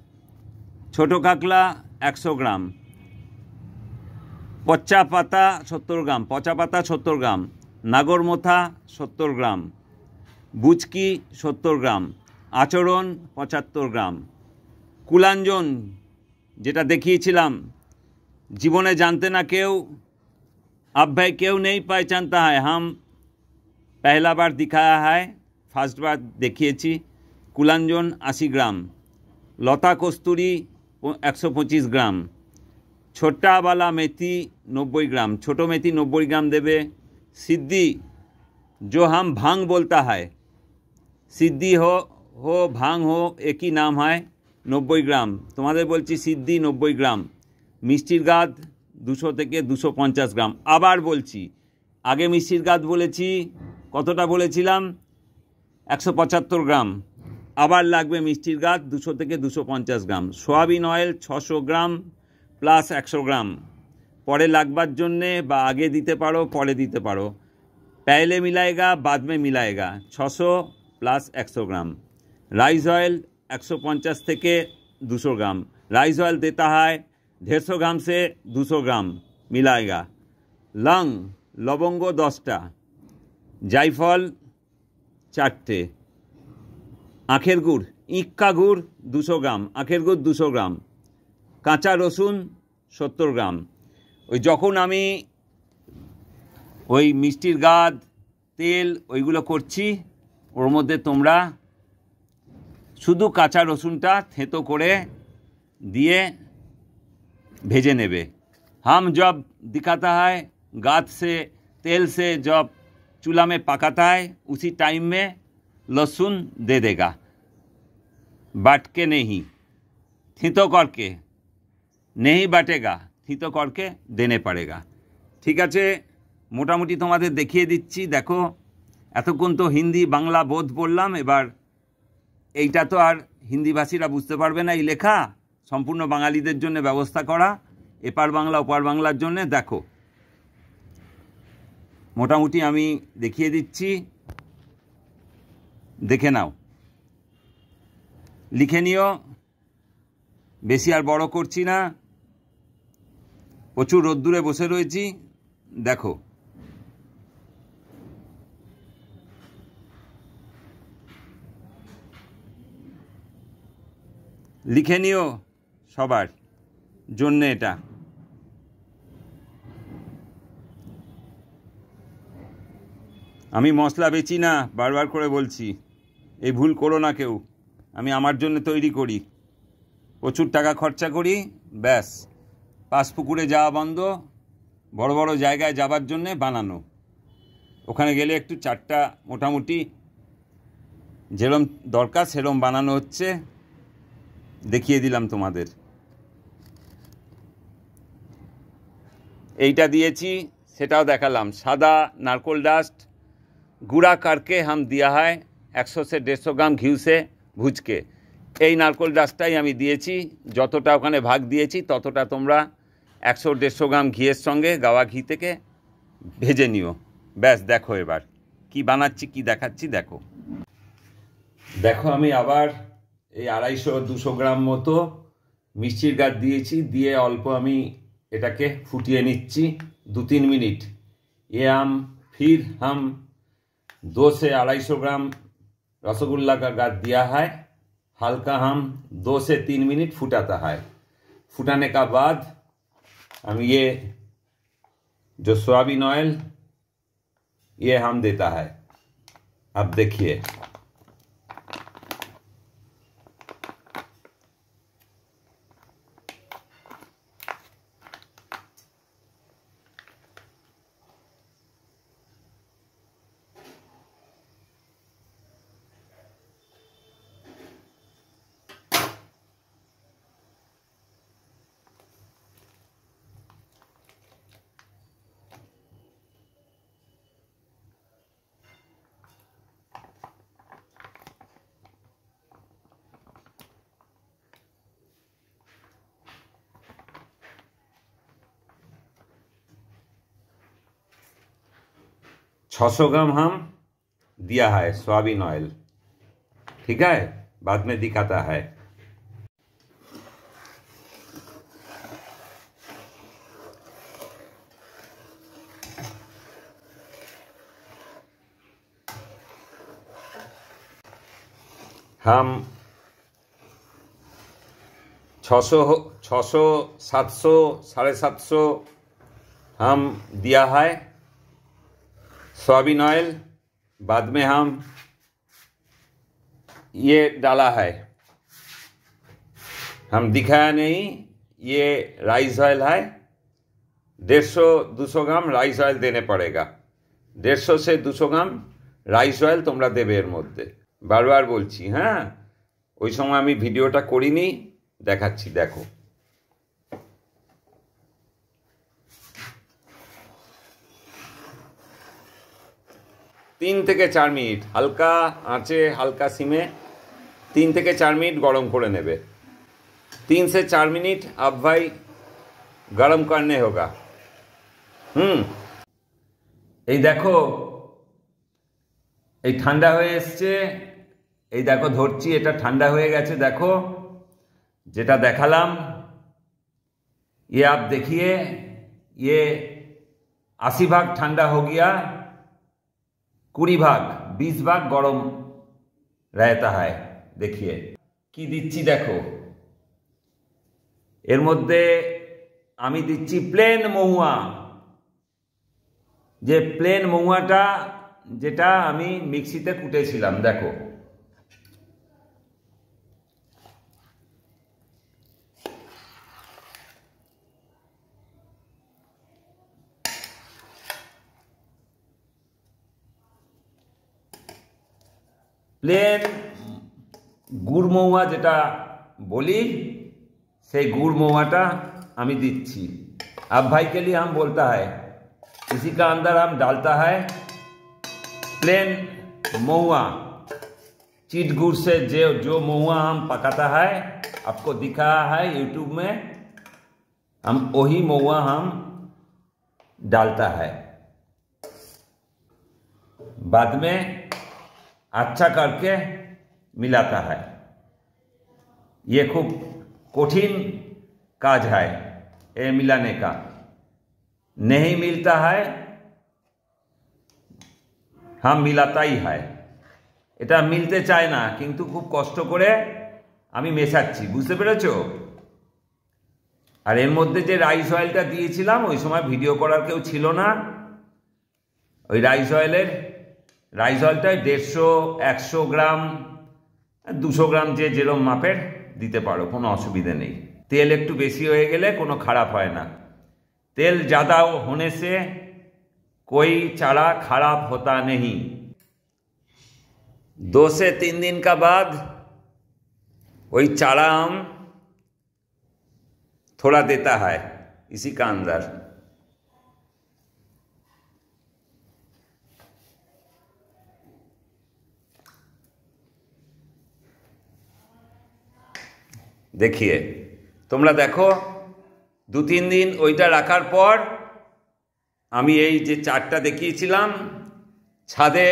छोटो काकला 100 ग्राम, पच्चा पाता 70 ग्राम, पचा पाता 70 ग्राम, नागर मोथा 70 ग्राम, बुचकी 70 ग्राम, आचरण 75 ग्राम, कुलांजन जेटा देखिएছিলাম, जीवने जानते ना केउ, अब भाई केउ नहीं पहचानता है, हम पहला बार दिखाया है, फर्स्ट बार देखिएছি। कुलांजन 80 ग्राम, लता कस्तूरी 125 ग्राम, छोटा वाला मेथी 90 ग्राम, छोटो मेथी 90 ग्राम देवे, सिद्धि जो हम भांग बोलता है, सिद्धि हो भांग हो एक ही नाम है, 90 ग्राम, तुम्हारे बोलছি सिद्धि 90 ग्राम, मिष्टिर गाद 200 থেকে 250 গ্রাম, আবার বলছি আগে মিষ্টির গাদ বলেছি কতটা বলেছিলাম 175 গ্রাম, আবার লাগবে মিষ্টির গাদ 200 থেকে 250 গ্রাম, সোয়াবিন অয়েল 600 গ্রাম প্লাস 100 গ্রাম, পরে লাগবার জন্যে বা আগে দিতে পারো পরে দিতে পারো, पहले मिलाएगा बाद में मिलाएगा, 600 प्लस 100 ग्राम, राइस ऑयल 150 থেকে 200 ग्राम, राइस ऑयल देता है 150 ग्राम से 200 ग्राम मिलाएगा, लौंग लवंग 10टा, जायफल 4টে, आँखेर गुड़ इक्का गुड़ 200 ग्राम, आँखेर गुड़ 200 ग्राम, काँचा रसुन 70 ग्राम। ওই যখন আমি ওই মিষ্টির গাদ তেল ওইগুলো করছি, ওর মধ্যে তোমরা শুধু কাঁচা রসুনটা থেঁতো করে দিয়ে भेजे नेबे। हम जब दिखाता है गाद से तेल से जब चूल्हा में पकाता है उसी टाइम में लहसुन दे देगा, बाट के नहीं, थीतो करके नहीं बाटेगा, थीतो करके देने पड़ेगा। ठीक है, मोटामुटी तुम्हारे देखिए दिच्छी, देखो एतक्षण तो हिंदी बांगला बोध बोललाम, एबार এইটা তো আর হিন্দি ভাষীরা বুঝতে পারবে না, এই লেখা সম্পূর্ণ বাঙালিদের জন্য ব্যবস্থা করা, এপার বাংলা ওপার বাংলার জন্য। দেখো মোটামুটি আমি দেখিয়ে দিচ্ছি, দেখে নাও, লিখে নিও, বেশি আর বড় করছি না, প্রচুর রোদ্দুরে বসে রয়েছি। দেখো লিখে নিও সবার জন্য এটা। আমি মশলা বেচি না, বারবার করে বলছি, এই ভুল করো না কেউ। আমি আমার জন্য তৈরি করি, প্রচুর টাকা খরচা করি, ব্যাস পাঁচ পুকুরে যাওয়া বন্ধ, বড় বড় জায়গায় যাবার জন্যে বানানো। ওখানে গেলে একটু চারটা মোটামুটি যেরম দরকার সেরম বানানো হচ্ছে, দেখিয়ে দিলাম তোমাদের। এইটা দিয়েছি সেটাও দেখালাম, সাদা नारकोल डस्ट गुड़ा करके हम दिया है 100 से 150 ग्राम घी से भूज के, এই नारकोल ডাস্টটাই আমি দিয়েছি, যতটা ওখানে ভাগ দিয়েছি ততটা তোমরা 100-150 গ্রাম ঘিয়ের সঙ্গে গাওয়া ঘি থেকে ভেজে নিও। ব্যাস দেখো এবার কি বানাচ্ছি কি দেখাচ্ছি দেখো। দেখো আমি আবার এই 250-200 গ্রাম মতো মিষ্টির গাছ দিয়েছি, দিয়ে অল্প আমি এটাকে ফুটিয়ে নিচ্ছি 2-3 मिनट। ये फिर हम 2 से 250 ग्राम रसगुल्ला का गाछ दिया है, हल्का हम 2 से 3 मिनट फुटाता है। फुटाने का बाद हम ये जो सोयाबीन ऑयल ये हम देता है। अब देखिए $600 ग्राम हम दिया है सोयाबीन ऑयल, ठीक है, बाद में दिखाता है। हम 600, 700, 750 हम दिया है सोयाबीन ऑयल, बाद में हम ये डाला है, हम दिखाया नहीं, ये राइस ऑयल है। 150-200 ग्राम राइस ऑयल देने पड़ेगा। 150 से 200 ग्राम রাইস অয়েল তোমরা দেবে এর মধ্যে। বারবার বলছি, হ্যাঁ, ওই সময় আমি ভিডিওটা করিনি, দেখাচ্ছি, দেখো। तीन থেকে 4 मिनट हल्का आँचे, हल्का सीमे 3 থেকে 4 मिनट गरम করে নেবে। 3 से 4 मिनट अब भाई गरम करने होगा। এই দেখো এই ঠান্ডা হয়ে এসছে, এই দেখো ধরছি, এটা ঠান্ডা হয়ে গেছে। দেখো যেটা দেখালাম, ये आप देखिए, ये 80 भाग ठंडा हो गया, 20 भाग 20 भाग गरम रहता है। देखिए কি দিচ্ছি দেখো, এর মধ্যে আমি দিচ্ছি প্লেন মহুয়া, যে প্লেন মহুয়াটা যেটা আমি মিক্সিতে কুটেছিলাম। দেখো প্লেন গুড় মহুয়া যেটা বলি, সেই गुड़ महुआटा আমি দিচ্ছি। अब भाई के लिए हम बोलता है, इसी का अंदर हम डालता है प्लेन महुआ, चीट गुड़ से जो महुआ हम पकाता है, आपको दिखा है यूट्यूब में, हम वही महुआ हम डालता है। बाद में अच्छा करके मिलाता है। ये खूब कठिन काज है ये मिलाने का, नहीं मिलता है, हम मिलाता ही है। এটা মিলতে চায় না, কিন্তু খুব কষ্ট করে আমি মেশাচ্ছি, বুঝতে পেরেছো? আর এর মধ্যে যে রাইস অয়েলটা দিয়েছিলাম, ওই সময় ভিডিও করার কেউ ছিল না। ওই রাইস অয়েলটাই 150-100 গ্রাম 200 গ্রাম যে যেরকম মাপের দিতে পারো, কোনো অসুবিধা নেই। তেল একটু বেশি হয়ে গেলে কোনো খারাপ হয় না। তেল ज़्यादा होने से कोई चारा खराब होता नहीं। 2 से 3 दिन का बाद वही चारा हम थोड़ा देता है इसी का अंदर। देखिए তোমরা দেখো, 2-3 দিন ওইটা রাখার পর আমি এই যে চারটা দেখিয়েছিলাম ছাদে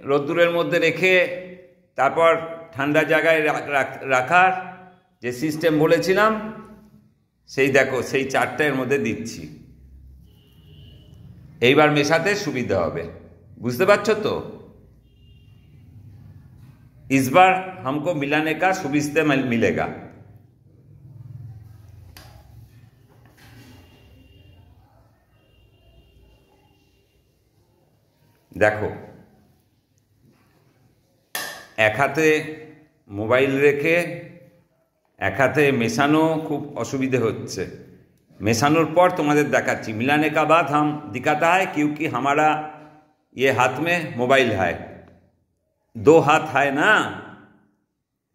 রোদ্দুরের মধ্যে রেখে, তারপর ঠান্ডা জায়গায় রাখার যে সিস্টেম বলেছিলাম, সেই দেখো সেই চারটা এর মধ্যে দিচ্ছি। এইবার মেশাতে সুবিধা হবে, বুঝতে পারছো তো? इस बार हमको मिलाने का सुविधा मिलेगा। দেখো এক হাতে মোবাইল রেখে এক হাতে মেশানো খুব অসুবিধে হচ্ছে। मेशानोर पर तुम्हारे दिखाচ্ছি। मिलाने का बाद हम दिखाता है क्योंकि हमारा ये हाथ में मोबाइल है, 2 हाथ है ना,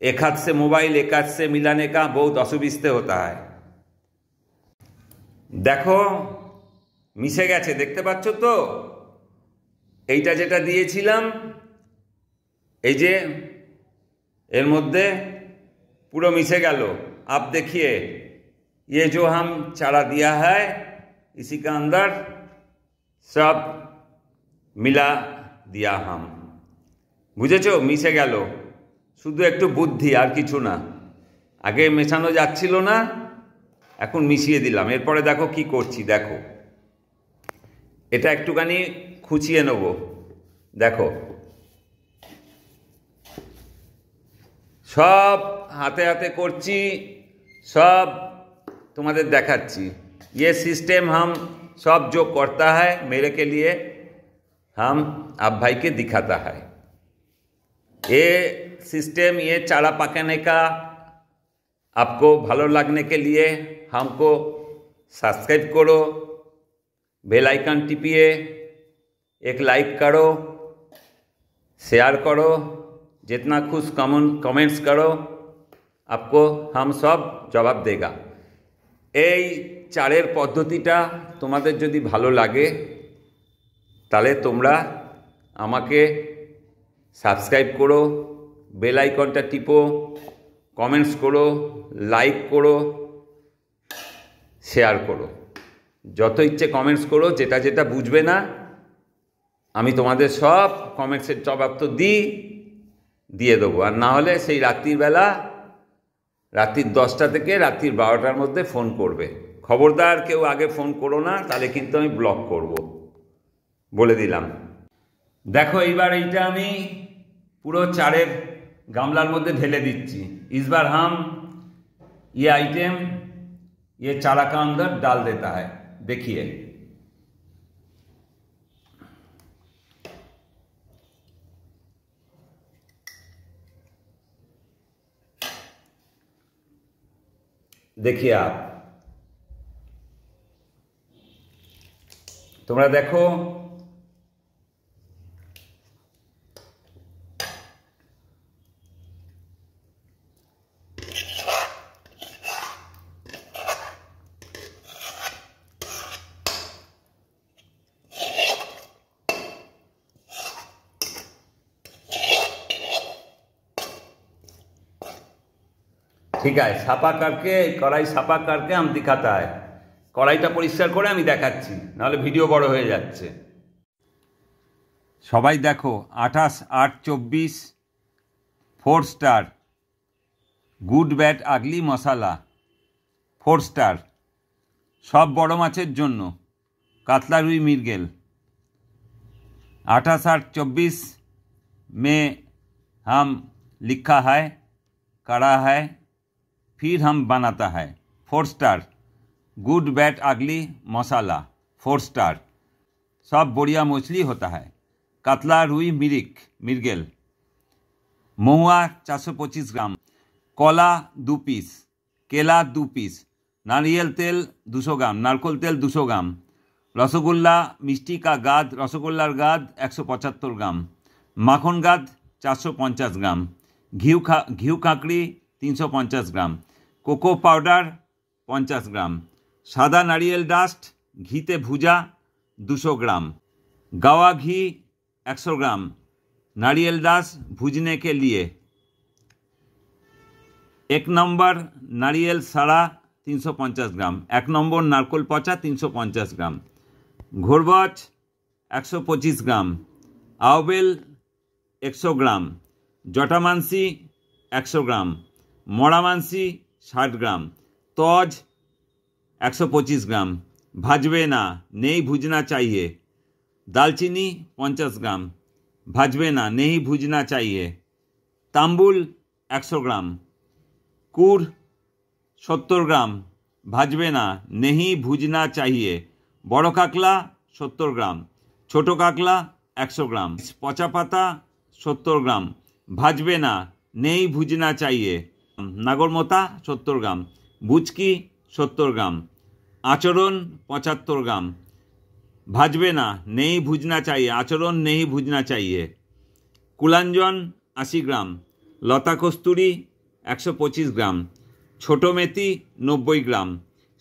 एक हाथ से मोबाइल एक हाथ से मिलाने का बहुत असुविधा होता है। देखो मिशे गेছে, देखते পাচ্ছো তো? এইটা যেটা দিয়েছিলাম এই যে এর মধ্যে পুরো মিশে গেল। आप देखिए ये जो हम चारा दिया है इसी का अंदर सब मिला दिया हम, বুঝেছো? মিশে গেল, শুধু একটু বুদ্ধি আর কিছু না। আগে মেশানো যাচ্ছিল না, এখন মিশিয়ে দিলাম। এরপরে দেখো কি করছি, দেখো এটা একটুখানি খুঁচিয়ে নেব। দেখো সব হাতে হাতে করছি, सब तुम्हारे देखाচ্ছি। ये सिस्टम हम सब जो करता है मेरे के लिए हम आप भाई के दिखाता है। ये सिस्टम ये चारा पकाने का आपको भालो लगने के लिए हमको सब्सक्राइब करो, बेल आइकन टिपिए, एक लाइक करो, शेयर करो, जितना खुश कमेंट्स करो, आपको हम सब जवाब देगा। এই চারের পদ্ধতিটা তোমাদের যদি ভালো লাগে তাহলে তোমরা আমাকে সাবস্ক্রাইব করো, বেল আইকনটা টিপো, কমেন্টস করো, লাইক করো, শেয়ার করো, যত ইচ্ছে কমেন্টস করো। যেটা যেটা বুঝবে না আমি তোমাদের সব কমেন্টসের জবাব তো দিয়ে দেবো। আর না হলে সেই রাত্রিবেলা রাত্রি 10টা থেকে রাত্রি 12টার মধ্যে ফোন করবে। খবরদার কেউ আগে ফোন করো না, তাহলে কিন্তু আমি ব্লক করব, বলে দিলাম। দেখো এইবার এইটা আমি পুরো চারের গামলার মধ্যে ঢেলে দিচ্ছি। इस बार हम ये आइटम ये चारा का अंदर डाल देता है। देखिए देखिए आप तुम्हारा देखो ठीक है, साफा करके कढ़ाई साफा करके हम दिखाता है। কড়াইটা পরিষ্কার করে আমি দেখাচ্ছি, নাহলে ভিডিও বড় হয়ে যাচ্ছে। সবাই দেখো 28/8/24 4 স্টার গুড ব্যাড আগলি মশলা 4 স্টার, সব বড় মাছের জন্য, কাতলা রুই মৃগেল। 28/8/24 में हम लिखा है, कड़ा है, फिर हम बनाता है। 4 स्टार गुड बैड अगली मसाला 4 स्टार, सब बढ़िया मछली होता है। कातला रुई मृगेल, महुआ 425 ग्राम, कला 2 पीस, केला 2 पीस, नारियल तेल 200 ग्राम, नारकोल तेल 200 ग्राम, रसगुल्ला मिष्टी का गाद, रसगुल्लार गाद 175 ग्राम, माखन गाद 450 ग्राम, घी काकड़ी 350 ग्राम, कोको पाउडार 50 ग्राम, सादा नारियल डास्ट घीते भुजा 200 ग्राम, गावा घी 100 ग्राम, नारियल डास्ट भूजने के लिए। 1 नंबर नारियल सड़ा 350 ग्राम, 1 नंबर नारकोल पचा 350 ग्राम, घोरबच 125 ग्राम, आवबेल 100 ग्राम, जटामानसी 100 গ্রাম, মরা মানসি 60 গ্রাম, তজ 125 গ্রাম, ভাজবে না, নেই ভুজনা চাইয়ে, দালচিনি 50 গ্রাম, ভাজবে না, নেই ভুজনা চাইয়ে, তাম্বুল 100 গ্রাম, কুড় 70 গ্রাম, ভাজবে না, নেই ভুজনা চাইয়ে, বড় কাকলা 70 গ্রাম, ছোট কাকলা 100 গ্রাম, পচা পাতা 70 গ্রাম, ভাজবে না, নেই ভুজনা চাইয়ে, নাগরমোতা 70 গ্রাম, বুচকি 70 গ্রাম, আচরণ 75 গ্রাম, ভাজবে না, নেই ভুজনা চাইয়ে, আচরণ নেই ভুজনা চাইয়ে, কুলাঞ্জন 80 গ্রাম, লতা কস্তুরি 125 গ্রাম, ছোট মেথি 90 গ্রাম,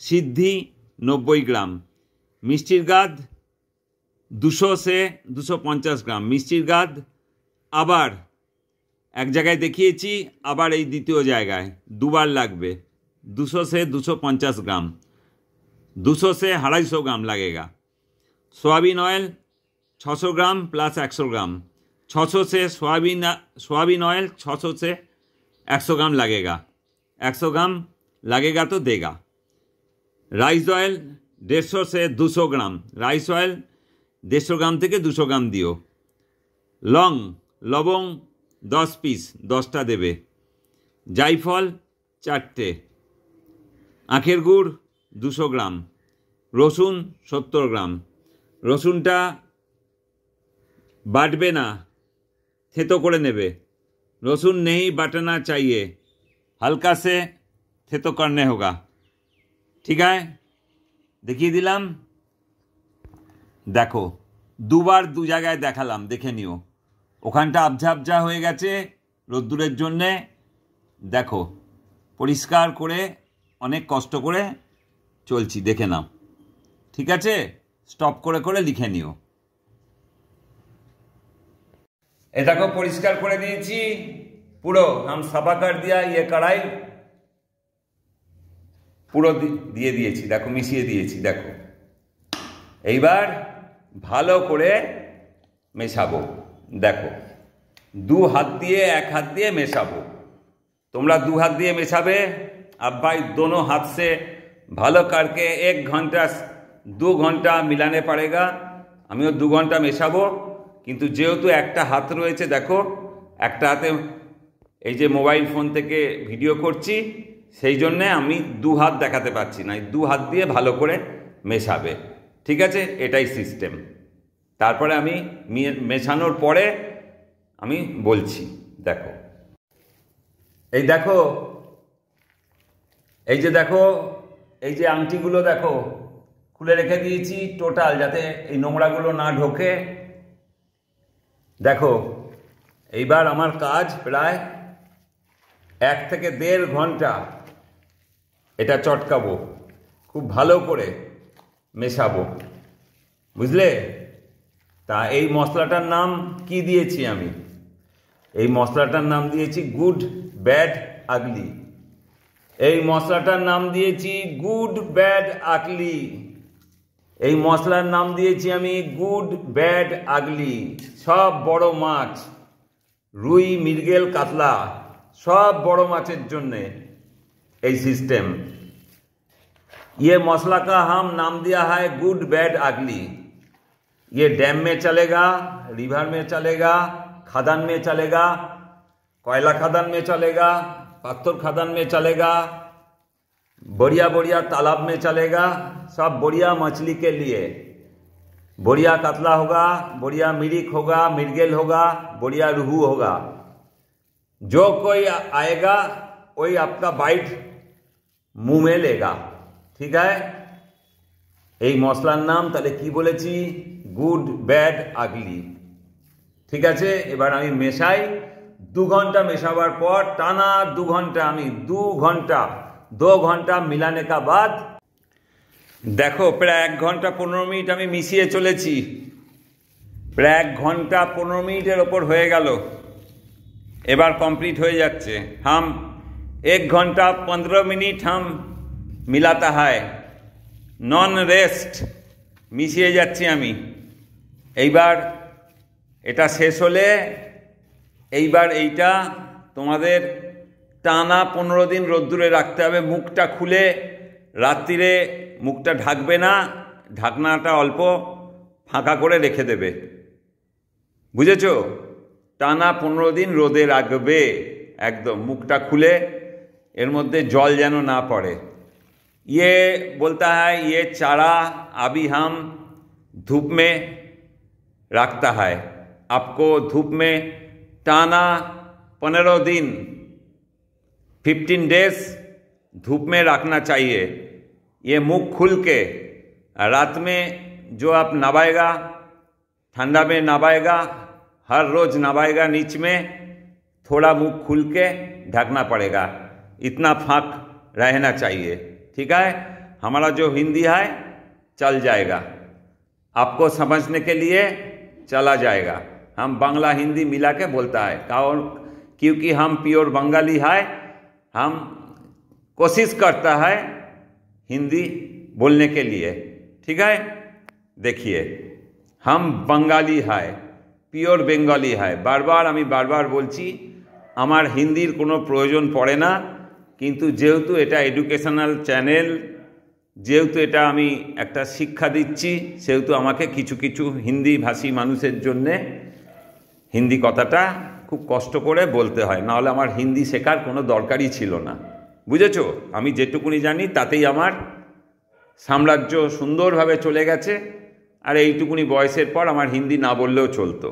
সিদ্ধি 90 গ্রাম, মিষ্টির গাদ 200 से 250 গ্রাম, মিষ্টির গাদ আবার এক জায়গায় দেখিয়েছি, আবার এই দ্বিতীয় জায়গায় দুবার লাগবে, 200 से 250 ग्राम, 200 से 250 ग्राम लगेगा। सोयाबीन ऑयल 600 ग्राम प्लस 100 ग्राम, 600 से सोयाबीन ऑयल 600 से 100 ग्राम लगेगा, 100 ग्राम लगेगा तो देगा। राइस ऑयल 150 से 200 ग्राम, राइस ऑयल 150 ग्राम থেকে 200 গ্রাম দিও। লং লবং 10 পিস, 10টা দেবে। জাইফল 4টে, আখের গুড় 200 গ্রাম, রসুন 70 গ্রাম, রসুনটা বাটবে না, থেতো করে নেবে, রসুন नहीं बाटना चाहिए, हल्का से থেতো करने होगा। ঠিক আছে, দেখিয়ে দিলাম। দেখো, দুবার দু জায়গায় দেখালাম, দেখে নিও। ওখানটা আবঝা আবঝা হয়ে গেছে রোদ্দুরের জন্যে। দেখো, পরিষ্কার করে অনেক কষ্ট করে চলছি, দেখে নাও। ঠিক আছে, স্টপ করে করে লিখে নিও। এটাকে পরিষ্কার করে দিয়েছি পুরো, हम সাফা कर दिया। ये कढ़ाई পুরো দিয়ে দিয়েছি, দেখো মিশিয়ে দিয়েছি। দেখো, এইবার ভালো করে মেশাবো। দেখো, দু হাত দিয়ে এক হাত দিয়ে মেশাবো। তোমরা দু হাত দিয়ে মেশাবে, अब भाई दोनों हाथ से ভালো करके 1 ঘন্টা 2 ঘন্টা মিলানে পড়েগা। আমিও 2 ঘন্টা মেশাবো, কিন্তু যেহেতু একটা হাত রয়েছে, দেখো একটা হাতে এই যে মোবাইল ফোন থেকে ভিডিও করছি, সেই জন্যে আমি 2 হাত দেখাতে পারছি না। 2 হাত দিয়ে ভালো করে মেশাবে। ঠিক আছে, এটাই সিস্টেম। তারপরে আমি মেশানোর পরে আমি বলছি। দেখো, এই দেখো, এই যে দেখো, এই যে আংটিগুলো দেখো খুলে রেখে দিয়েছি টোটাল, যাতে এই নোংরাগুলো না ঢোকে। দেখো, এইবার আমার কাজ প্রায় 1 থেকে 1.5 ঘন্টা এটা চটকাবো, খুব ভালো করে মেশাবো, বুঝলে? তা এই মশলাটার নাম কি দিয়েছি আমি? এই মশলাটার নাম দিয়েছি গুড ব্যাড আগলি। এই মশলাটার নাম দিয়েছি গুড ব্যাড আগলি। এই মশলার নাম দিয়েছি আমি গুড ব্যাড আগলি। সব বড় মাছ, রুই, মৃগেল, কাতলা, সব বড় মাছের জন্যে এই সিস্টেম। ये मसला का हम नाम दिया है गुड बैड अगली। ये डैम में चलेगा, रिवर में चलेगा, खदान में चलेगा, कोयला खदान में चलेगा, पत्थर खदान में चलेगा, बढ़िया बढ़िया तालाब में चलेगा। सब बढ़िया मछली के लिए बढ़िया कतला होगा, बढ़िया मिरिक होगा, मृगेल होगा, बढ़िया रूहू होगा। जो कोई आएगा वही आपका बाइट मुंह में लेगा। ঠিক আছে, এই মশলার নাম তাহলে কি বলেছি? গুড ব্যাড আগলি। ঠিক আছে, এবার আমি মেশাই। 2 ঘন্টা মেশাবার পর টানা 2 ঘন্টা আমি 2 ঘন্টা মিলানে কা বাদ দেখো প্রায় 1 ঘন্টা 15 মিনিট আমি মিশিয়ে চলেছি। প্রায় 1 ঘন্টা 15 মিনিটের ওপর হয়ে গেল, এবার কমপ্লিট হয়ে যাচ্ছে। হাম 1 ঘন্টা 15 মিনিট হাম মিলাতা হয়, নন রেস্ট মিশিয়ে যাচ্ছি আমি। এইবার এটা শেষ হলে এইবার এইটা তোমাদের টানা 15 দিন রোদ্দুরে রাখতে হবে। মুখটা খুলে রাত্রিরে মুখটা ঢাকবে না, ঢাকনাটা অল্প ফাঁকা করে রেখে দেবে, বুঝেছো? টানা 15 দিন রোদে রাখবে, একদম মুখটা খুলে, এর মধ্যে জল যেন না পড়ে। ये बोलता है ये चारा अभी हम धूप में रखता है, आपको धूप में टाना 15 दिन 15 डेज धूप में रखना चाहिए। ये मुख खुल के रात में जो आप नहाएगा, ठंडा में नहाएगा, हर रोज नहाएगा, नीच में थोड़ा मुख खुल के ढकना पड़ेगा, इतना फाँक रहना चाहिए, ठीक है? हमारा जो हिंदी है चल जाएगा, आपको समझने के लिए चला जाएगा। हम बांग्ला हिंदी मिला के बोलता है, और क्योंकि हम प्योर बंगाली है, हम कोशिश करता है हिंदी बोलने के लिए, ठीक है? देखिए हम बंगाली है, प्योर बेंगली है। बार बार बोलছি আমার হিন্দির কোনো প্রয়োজন পড়ে না, কিন্তু যেহেতু এটা এডুকেশনাল চ্যানেল, যেহেতু এটা আমি একটা শিক্ষা দিচ্ছি, সেহেতু আমাকে কিছু কিছু হিন্দি ভাষী মানুষের জন্যে হিন্দি কথাটা খুব কষ্ট করে বলতে হয়, নাহলে আমার হিন্দি শেখার কোনো দরকারই ছিল না, বুঝেছো? আমি যেটুকুনি জানি তাতেই আমার সাম্রাজ্য সুন্দরভাবে চলে গেছে, আর এইটুকুনি বয়সের পর আমার হিন্দি না বললেও চলতো।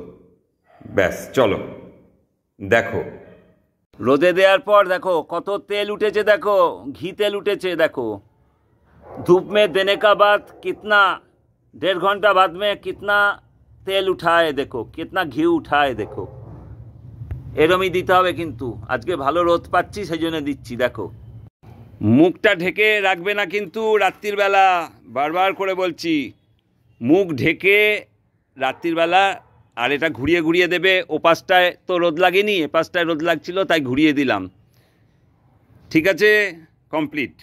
ব্যাস, চলো দেখো রোদে দেওয়ার পর দেখো কত তেল উঠেছে, দেখো ঘি তেল উঠেছে, देखो धूप में देने का बाद कितना 1.5 घंटा बाद में कितना तेल उठाए, देखो कितना घी उठाए, देखो এরমই দিতে হবে। কিন্তু আজকে ভালো রোদ পাচ্ছি সেই জন্য দিচ্ছি। দেখো মুখটা ঢেকে রাখবে না কিন্তু রাত্রির বেলা, বারবার করে বলছি, মুখ ঢেকে রাত্রির বেলা, আর এটা ঘুরিয়ে ঘুরিয়ে দেবে। ও পাশটায় তো রোদ লাগেনি, এ পাশটায় রোদ লাগছিল, তাই ঘুরিয়ে দিলাম। ঠিক আছে, কমপ্লিট।